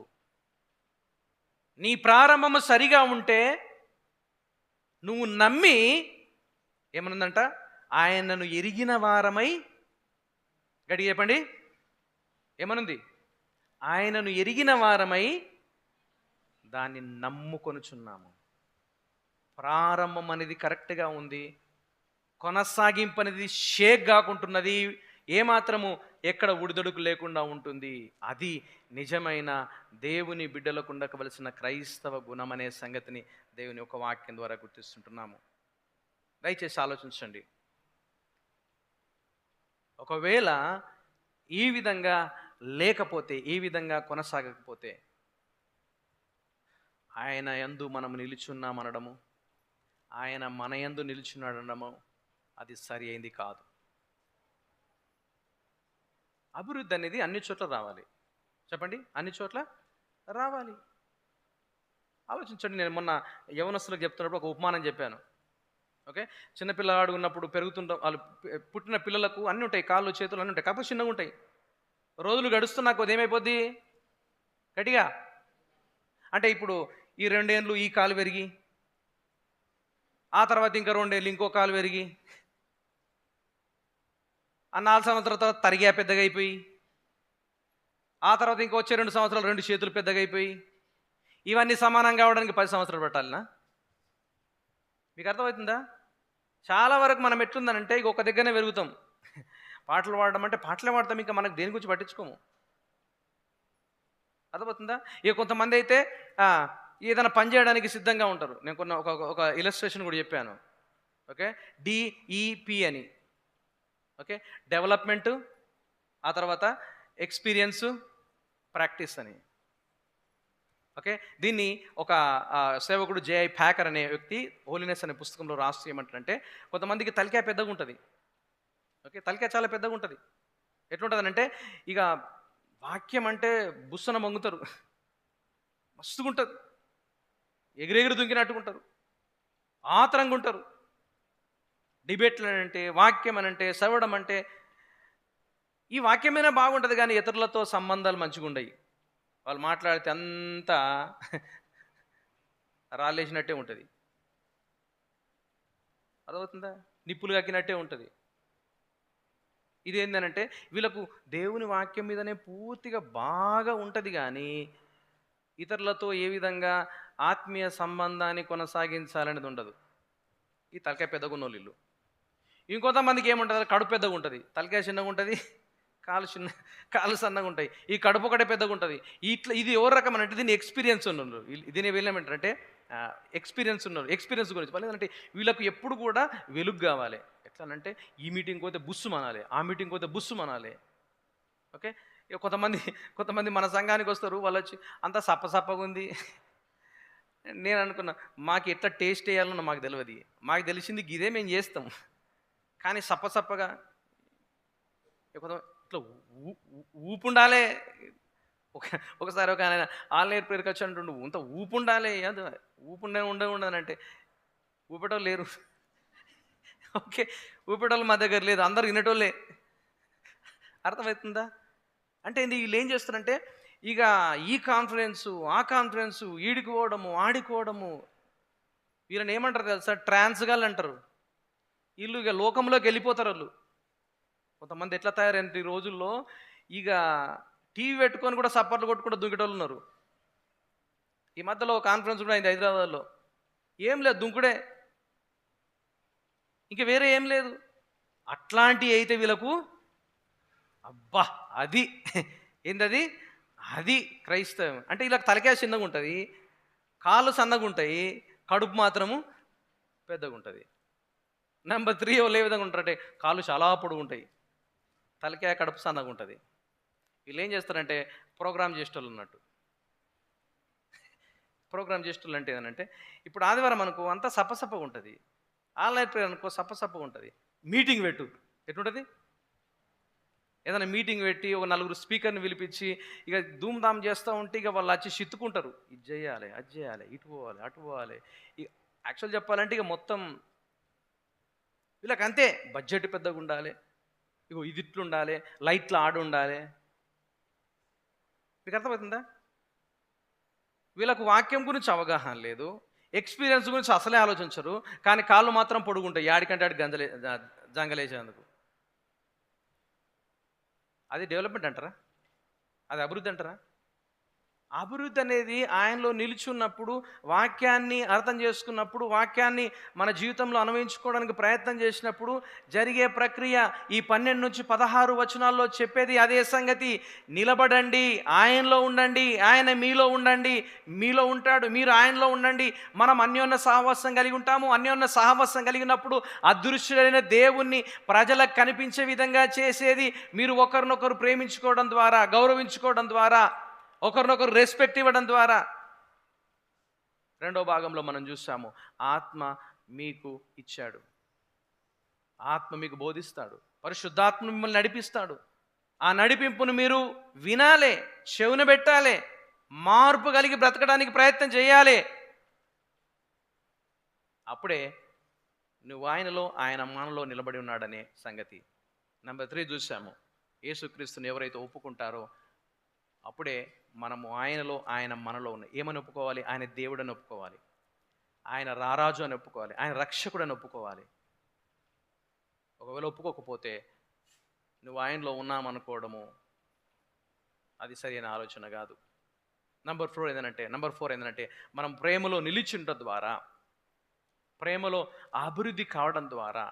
Speaker 1: నీ ప్రారంభము సరిగా ఉంటే, నువ్వు నమ్మి ఏమనుందంట, ఆయనను ఎరిగిన వారమై, గట్టిగా చెప్పండి, ఏమనుంది? ఆయనను ఎరిగిన వారమై దాన్ని నమ్ముకొనుచున్నాము. ప్రారంభం అనేది కరెక్ట్గా ఉంది, కొనసాగింపు అనేది షేక్ కాకుంటున్నది, ఏమాత్రము ఎక్కడ ఉడిదొడుకు లేకుండా ఉంటుంది. అది నిజమైన దేవుని బిడ్డలకు ఉండవలసిన క్రైస్తవ గుణం అనే సంగతిని దేవుని ఒక వాక్యం ద్వారా గుర్తిస్తుంటున్నాము. దయచేసి ఆలోచించండి. ఒకవేళ ఈ విధంగా లేకపోతే, ఏ విధంగా కొనసాగకపోతే ఆయన యందు మనం నిలుచున్నామనడము, ఆయన మన యందు నిలుచున్నాడనడము అది సరి అయింది కాదు. అభివృద్ధి అనేది అన్ని చోట్ల రావాలి. చెప్పండి, అన్ని చోట్ల రావాలి. ఆలోచించండి, నేను మొన్న యవనస్తులకు చెప్తున్నప్పుడు ఒక ఉపమానం చెప్పాను. ఓకే, చిన్నపిల్లవాడు ఉన్నప్పుడు పెరుగుతుంటాం, వాళ్ళు పుట్టిన పిల్లలకు అన్నీ ఉంటాయి, కాళ్ళు చేతులు అన్నీ ఉంటాయి, కాకపోతే చిన్నగా ఉంటాయి. రోజులు గడుస్తున్నా కొద్ది ఏమైపోద్ది, గట్టిగా. అంటే ఇప్పుడు ఈ 2 ఏళ్ళు ఈ కాలు పెరిగి, ఆ తర్వాత ఇంకా 2 ఏళ్ళు ఇంకో కాలు పెరిగి, ఆ 4 సంవత్సరాల తర్వాత తరిగా పెద్దగా అయిపోయి, ఆ తర్వాత ఇంకా వచ్చే 2 సంవత్సరాలు 2 చేతులు పెద్దగా అయిపోయి, ఇవన్నీ సమానంగా అవడానికి 10 సంవత్సరాలు పట్టాలనా? మీకు అర్థమవుతుందా? చాలా వరకు మనం ఎట్లుందనంటే ఇక ఒక దగ్గరనే పెరుగుతాం. పాటలు పాడడం అంటే పాటలే పాడతాం, ఇంకా మనకు దేని గురించి పట్టించుకోము. అర్థమవుతుందా? ఇక కొంతమంది అయితే ఏదైనా పని చేయడానికి సిద్ధంగా ఉంటారు. నేను కొన్న ఒక ఇలస్ట్రేషన్ కూడా చెప్పాను. ఓకే, డిఈపి అని. ఓకే, డెవలప్మెంటు, ఆ తర్వాత ఎక్స్పీరియన్సు, ప్రాక్టీస్ అని. ఓకే, దీన్ని ఒక సేవకుడు జేఐ ప్యాకర్ అనే వ్యక్తి హోలీనెస్ అనే పుస్తకంలో రాస్తూ ఏమంటారంటే, కొంతమందికి తలకాయ పెద్దగా ఉంటుంది. ఓకే, తలకాయ చాలా పెద్దగా ఉంటుంది. ఎట్లుంటుందనంటే ఇక వాక్యం అంటే బుస్సన మంగుతారు, మస్తుగా ఉంటుంది, ఎగిరెగిరి దుంకినట్టుకుంటారు, ఆతరంగా ఉంటారు. డిబేట్లు అంటే, వాక్యం అనంటే, చదవడం అంటే ఈ వాక్యమైనా బాగుంటుంది, కానీ ఇతరులతో సంబంధాలు మంచిగా ఉండయి. వాళ్ళు మాట్లాడితే అంతా రాలేసినట్టే ఉంటుంది. అర్థమవుతుందా? నిప్పులు కక్కినట్టే ఉంటుంది. ఇదేంటనంటే వీళ్ళకు దేవుని వాక్యం మీదనే పూర్తిగా బాగా ఉంటుంది, కానీ ఇతరులతో ఏ విధంగా ఆత్మీయ సంబంధాన్ని కొనసాగించాలనేది ఉండదు. ఈ తలకాయ పెద్దగా ఉన్నోళ్ళు ఇల్లు. ఇంకొంతమందికి ఏముంటుంది, కడుపు పెద్దగా ఉంటుంది, తలకాయ చిన్నగా ఉంటుంది, కాళ్ళు సన్నగా ఉంటాయి, ఈ కడుపు ఒకటే పెద్దగా ఉంటుంది. ఇది ఎవరు రకం అంటే దీన్ని ఎక్స్పీరియన్స్ ఉన్నారు. దీన్ని వీళ్ళేమంటారంటే ఎక్స్పీరియన్స్ ఉన్నారు. ఎక్స్పీరియన్స్ గురించి లేదంటే వీళ్ళకు ఎప్పుడు కూడా వెలుగు కావాలి. ఎట్లా అంటే ఈ మీటింగ్ పోతే బుస్సు మనాలి, ఆ మీటింగ్ పోతే బుస్సు మనాలి. ఓకే, ఇక కొంతమంది మన సంఘానికి వస్తారు, వాళ్ళు వచ్చి అంతా సప్పసప్పగా ఉంది. నేను అనుకున్నా, మాకు ఎట్లా టేస్ట్ వేయాలన్న మాకు తెలియదు, మాకు తెలిసింది ఇదే మేము చేస్తాం, కానీ సప్పసప్పగా ఇట్లా ఊపు ఉండాలి. ఒకసారి ఒక ఆయన ఆన్లైన్ ప్రేరుకి వచ్చి అంటుండు, ఇంత ఊపు ఉండాలి, అది ఊపు ఉండదనంటే ఊపేటోళ్ళు లేరు. ఓకే, ఊపేటోళ్ళు మా దగ్గర లేదు, అందరు వినేటోళ్ళే. అర్థమవుతుందా? అంటే వీళ్ళు ఏం చేస్తారంటే ఇక ఈ కాన్ఫరెన్సు, ఆ కాన్ఫరెన్సు, ఈడుకోవడము, ఆడుకోవడము. వీళ్ళని ఏమంటారు తెలుసా, ట్రాన్స్గాళ్ళు అంటారు. వీళ్ళు ఇక లోకంలోకి వెళ్ళిపోతారు వాళ్ళు. కొంతమంది ఎట్లా తయారైన ఈ రోజుల్లో ఇక టీవీ పెట్టుకొని కూడా సప్పర్లు కొట్టుకుంటూ దుంకేటోళ్ళు ఉన్నారు. ఈ మధ్యలో కాన్ఫరెన్స్ కూడా అయింది హైదరాబాద్లో. ఏం లేదు, దుంకుడే, ఇంక వేరే ఏం లేదు. అట్లాంటివి అయితే వీళ్ళకు అబ్బా అది ఏంటది, అది క్రైస్తవం అంటే. వీళ్ళకి తలకాయ చిన్నగా ఉంటుంది, కాళ్ళు సన్నగా ఉంటాయి, కడుపు మాత్రము పెద్దగా ఉంటుంది. నెంబర్ 3 వాళ్ళు ఏ విధంగా ఉంటారంటే కాళ్ళు చాలా పొడుగు ఉంటాయి, తలకాయ కడుపు సన్నగా ఉంటుంది. వీళ్ళు ఏం చేస్తారంటే ప్రోగ్రామ్ చేసేటోళ్ళు ఉన్నట్టు. ప్రోగ్రామ్ చేసేటోళ్ళు అంటే ఏంటంటే ఇప్పుడు ఆదివారం అనుకో అంతా సప్పసప్పగా ఉంటుంది, ఆన్లైన్ ప్రేయర్ అనుకో సప్పసప్పగా ఉంటుంది. మీటింగ్ పెట్టు ఎట్లుంటుంది, ఏదైనా మీటింగ్ పెట్టి ఒక 4 స్పీకర్ని పిలిపించి ఇక ధూమ్ధామ్ చేస్తూ ఉంటే ఇక వాళ్ళు వచ్చి చిత్తుకుంటారు, ఇది చేయాలి, అది చేయాలి, ఇటు పోవాలి, అటు పోవాలి. యాక్చువల్ చెప్పాలంటే ఇక మొత్తం వీళ్ళకి అంతే, బడ్జెట్ పెద్దగా ఉండాలి, ఇగో ఇది ఇట్లుండాలి, లైట్లు ఆడు ఉండాలి. మీకు అర్థమవుతుందా? వీళ్ళకు వాక్యం గురించి అవగాహన లేదు, ఎక్స్పీరియన్స్ గురించి అసలే ఆలోచించరు, కానీ కాళ్ళు మాత్రం పొడుగుంటాయి, యాడికంటే ఆడికి జంగలేసేందుకు. అది డెవలప్మెంట్ అంటారా? అది అభివృద్ధి అంటారా? అభివృద్ధి అనేది ఆయనలో నిలిచున్నప్పుడు, వాక్యాన్ని అర్థం చేసుకున్నప్పుడు, వాక్యాన్ని మన జీవితంలో అన్వయించుకోవడానికి ప్రయత్నం చేసినప్పుడు జరిగే ప్రక్రియ. ఈ 12-16 వచనాల్లో చెప్పేది అదే సంగతి. నిలబడండి, ఆయనలో ఉండండి, ఆయన మీలో ఉండండి, మీలో ఉంటాడు, మీరు ఆయనలో ఉండండి. మనం అన్యోన్య సహవాసం కలిగి ఉంటాము. అన్యోన్య సహవాసం కలిగినప్పుడు అదృశ్యుడైన దేవుణ్ణి ప్రజలకు కనిపించే విధంగా చేసేది మీరు ఒకరినొకరు ప్రేమించుకోవడం ద్వారా, గౌరవించుకోవడం ద్వారా, ఒకరినొకరు రెస్పెక్ట్ ఇవ్వడం ద్వారా. రెండో భాగంలో మనం చూసాము, ఆత్మ మీకు ఇచ్చాడు, ఆత్మ మీకు బోధిస్తాడు, పరిశుద్ధాత్మ మిమ్మల్ని నడిపిస్తాడు. ఆ నడిపింపును మీరు వినాలే, చెవున పెట్టాలి, మార్పు కలిగి బ్రతకడానికి ప్రయత్నం చేయాలి. అప్పుడే నువ్వు ఆయనలో, ఆయన మనలో నిలబడి ఉన్నాడనే సంగతి. నెంబర్ 3 చూసాము, యేసుక్రీస్తుని ఎవరైతే ఒప్పుకుంటారో అప్పుడే మనము ఆయనలో, ఆయన మనలో ఉన్నాయి. ఏమని ఒప్పుకోవాలి? ఆయన దేవుడని ఒప్పుకోవాలి, ఆయన రారాజు అని ఒప్పుకోవాలి, ఆయన రక్షకుడు అని ఒప్పుకోవాలి. ఒకవేళ ఒప్పుకోకపోతే నువ్వు ఆయనలో ఉన్నామనుకోవడము అది సరైన ఆలోచన కాదు. నెంబర్ 4 ఏంటంటే మనం ప్రేమలో నిలిచింట ద్వారా, ప్రేమలో అభివృద్ధి కావడం ద్వారా,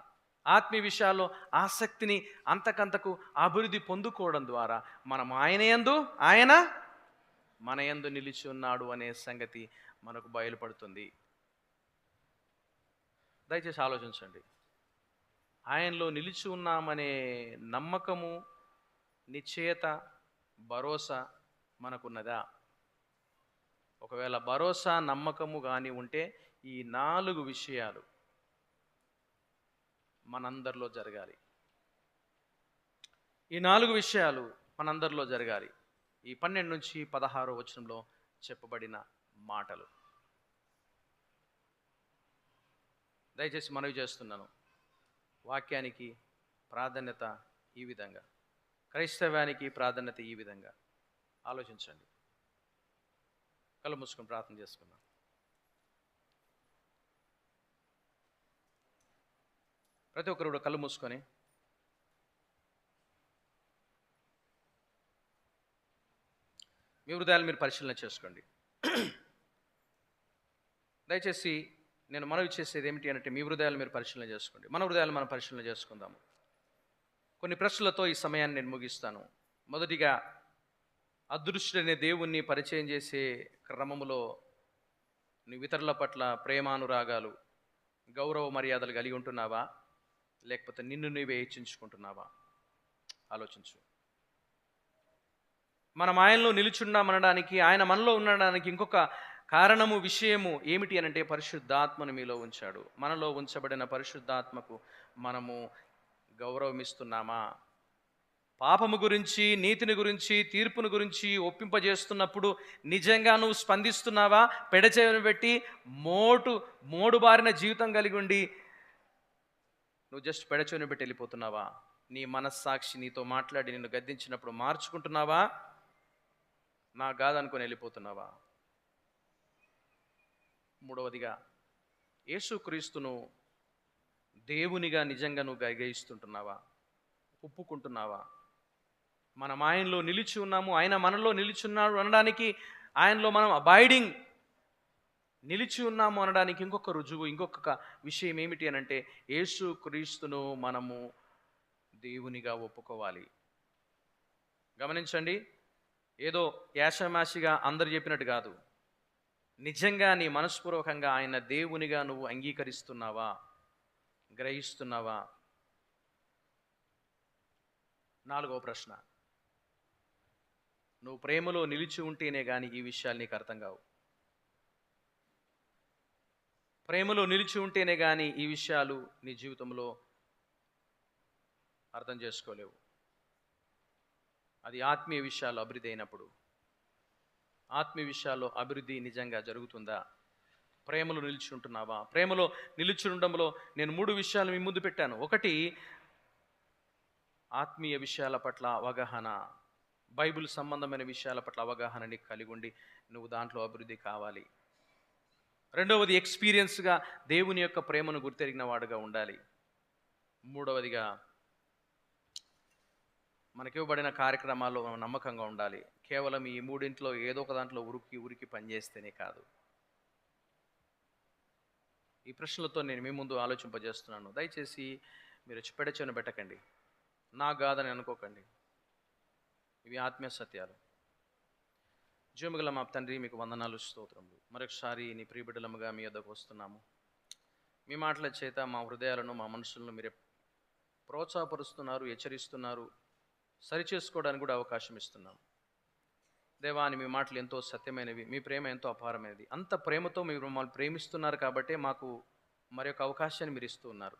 Speaker 1: ఆత్మీయ విషయాల్లో ఆసక్తిని అంతకంతకు అభివృద్ధి పొందుకోవడం ద్వారా మనం ఆయన మన యందు నిలిచి ఉన్నాడు అనే సంగతి మనకు బయలుపడుతుంది. దయచేసి ఆలోచించండి. ఆయనలో నిలిచి ఉన్నామనే నమ్మకము, నిశ్చయత, భరోసా మనకున్నదా? ఒకవేళ భరోసా, నమ్మకము కానీ ఉంటే ఈ 4 విషయాలు మనందరిలో జరగాలి. ఈ 4 విషయాలు మనందరిలో జరగాలి. ఈ 12-16 వచనంలో చెప్పబడిన మాటలు. దయచేసి మనవి చేస్తున్నాను, వాక్యానికి ప్రాధాన్యత ఈ విధంగా, క్రైస్తవ్యానికి ప్రాధాన్యత ఈ విధంగా. ఆలోచించండి. కళ్ళు మూసుకొని ప్రార్థన చేసుకుందాం. ప్రతి ఒక్కరు కూడా కళ్ళు మూసుకొని మీ హృదయాలు మీరు పరిశీలన చేసుకోండి. దయచేసి నేను మనవి చేసేది ఏమిటి అంటే, మీ హృదయాలు మీరు పరిశీలన చేసుకోండి, మన హృదయాలు మనం పరిశీలన చేసుకుందాము. కొన్ని ప్రశ్నలతో ఈ సమయాన్ని నేను ముగిస్తాను. మొదటిగా, అదృశ్యుడనే దేవుణ్ణి పరిచయం చేసే క్రమములో నువ్వు ఇతరుల పట్ల ప్రేమానురాగాలు, గౌరవ మర్యాదలు కలిగి ఉంటున్నావా, లేకపోతే నిన్ను నువ్వే హెచ్చించుకుంటున్నావా? ఆలోచించు. మనం ఆయనలో నిలుచున్నామనడానికి, ఆయన మనలో ఉండడానికి ఇంకొక కారణము, విషయము ఏమిటి అనంటే, పరిశుద్ధాత్మను మీలో ఉంచాడు. మనలో ఉంచబడిన పరిశుద్ధాత్మకు మనము గౌరవం ఇస్తున్నామా? పాపము గురించి, నీతిని గురించి, తీర్పును గురించి ఒప్పింపజేస్తున్నప్పుడు నిజంగా నువ్వు స్పందిస్తున్నావా? పెడచెవిన పెట్టి మోడు బారిన జీవితం కలిగి ఉండి నువ్వు జస్ట్ పెడచెవిన పెట్టి వెళ్ళిపోతున్నావా? నీ మనస్సాక్షి నీతో మాట్లాడి నిన్ను గద్దించినప్పుడు మార్చుకుంటున్నావా? నా కాదనుకొని వెళ్ళిపోతున్నావా? మూడవదిగా, యేసుక్రీస్తును దేవునిగా నిజంగా నువ్వు గ్రహిస్తుంటున్నావా? ఒప్పుకుంటున్నావా? మనం ఆయనలో నిలిచి ఉన్నాము, ఆయన మనలో నిలిచి ఉన్నాడు అనడానికి, ఆయనలో మనం అబైడింగ్ నిలిచి ఉన్నాము అనడానికి ఇంకొక రుజువు, ఇంకొక విషయం ఏమిటి అనంటే, యేసుక్రీస్తును మనము దేవునిగా ఒప్పుకోవాలి. గమనించండి, ఏదో యాషమాషిగా అందరు చెప్పినట్టు కాదు. నిజంగా నీ మనస్పూర్వకంగా ఆయన దేవునిగా నువ్వు అంగీకరిస్తున్నావా, గ్రహిస్తున్నావా? 4వ ప్రశ్న, నువ్వు ప్రేమలో నిలిచి ఉంటేనే కానీ ఈ విషయాలు నీకు అర్థం కావు. ప్రేమలో నిలిచి ఉంటేనే కానీ ఈ విషయాలు నీ జీవితంలో అర్థం చేసుకోలేవు. అది ఆత్మీయ విషయాలు అభివృద్ధి అయినప్పుడు. ఆత్మీయ విషయాల్లో అభివృద్ధి నిజంగా జరుగుతుందా? ప్రేమలో నిలిచి ఉంటున్నావా? ప్రేమలో నిలిచి ఉండడంలో నేను 3 విషయాలు మీ ముందు పెట్టాను. ఒకటి, ఆత్మీయ విషయాల పట్ల అవగాహన, బైబిల్ సంబంధమైన విషయాల పట్ల అవగాహన నీకు కలిగి ఉండి నువ్వు దాంట్లో అభివృద్ధి కావాలి. రెండవది, ఎక్స్పీరియన్స్గా దేవుని యొక్క ప్రేమను గుర్తెరిగిన వాడుగా ఉండాలి. మూడవదిగా, మనకి ఇవ్వబడిన కార్యక్రమాల్లో నమ్మకంగా ఉండాలి. కేవలం ఈ మూడింట్లో ఏదో ఒక దాంట్లో ఉరికి ఉరికి పనిచేస్తేనే కాదు. ఈ ప్రశ్నలతో నేను మీ ముందు ఆలోచింపజేస్తున్నాను. దయచేసి మీరు పెడచెవిన పెట్టకండి, నా కాదని అనుకోకండి. ఇవి ఆత్మీయ సత్యాలు. జీవముగల మా తండ్రి, మీకు వందనాలు, స్తోత్రములు. మరొకసారి నీ ప్రియబిడ్డలముగా మీ వద్దకు వస్తున్నాము. మీ మాటల చేత మా హృదయాలను, మా మనసులను మీరే ప్రోత్సాహపరుస్తున్నారు, హెచ్చరిస్తున్నారు, సరిచేసుకోవడానికి కూడా అవకాశం ఇస్తున్నాం. దేవా, అని మీ మాటలు ఎంతో సత్యమైనవి, మీ ప్రేమ ఎంతో అపారమైనది. అంత ప్రేమతో మీరు మమ్మల్ని ప్రేమిస్తున్నారు కాబట్టే మాకు మరొక అవకాశాన్ని మీరు ఇస్తూ ఉన్నారు.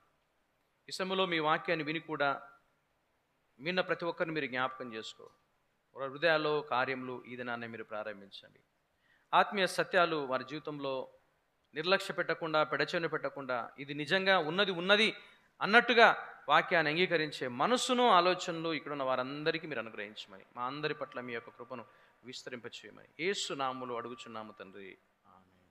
Speaker 1: ఈ సమయంలో మీ వాక్యాన్ని విని కూడా విన్న ప్రతి ఒక్కరిని మీరు జ్ఞాపకం చేసుకో, వారి హృదయాల్లో కార్యములు ఈ దినాన్ని మీరు ప్రారంభించండి. ఆత్మీయ సత్యాలు వారి జీవితంలో నిర్లక్ష్య పెట్టకుండా, పెడచెవిన పెట్టకుండా, ఇది నిజంగా ఉన్నది అన్నట్టుగా వాక్యాన్ని అంగీకరించే మనస్సును, ఆలోచనలు ఇక్కడున్న వారందరికీ మీరు అనుగ్రహించమని, మా అందరి పట్ల మీ యొక్క కృపను విస్తరింపచేయమని యేసు నామములో అడుగుచున్నాము తండ్రి. ఆమేన్.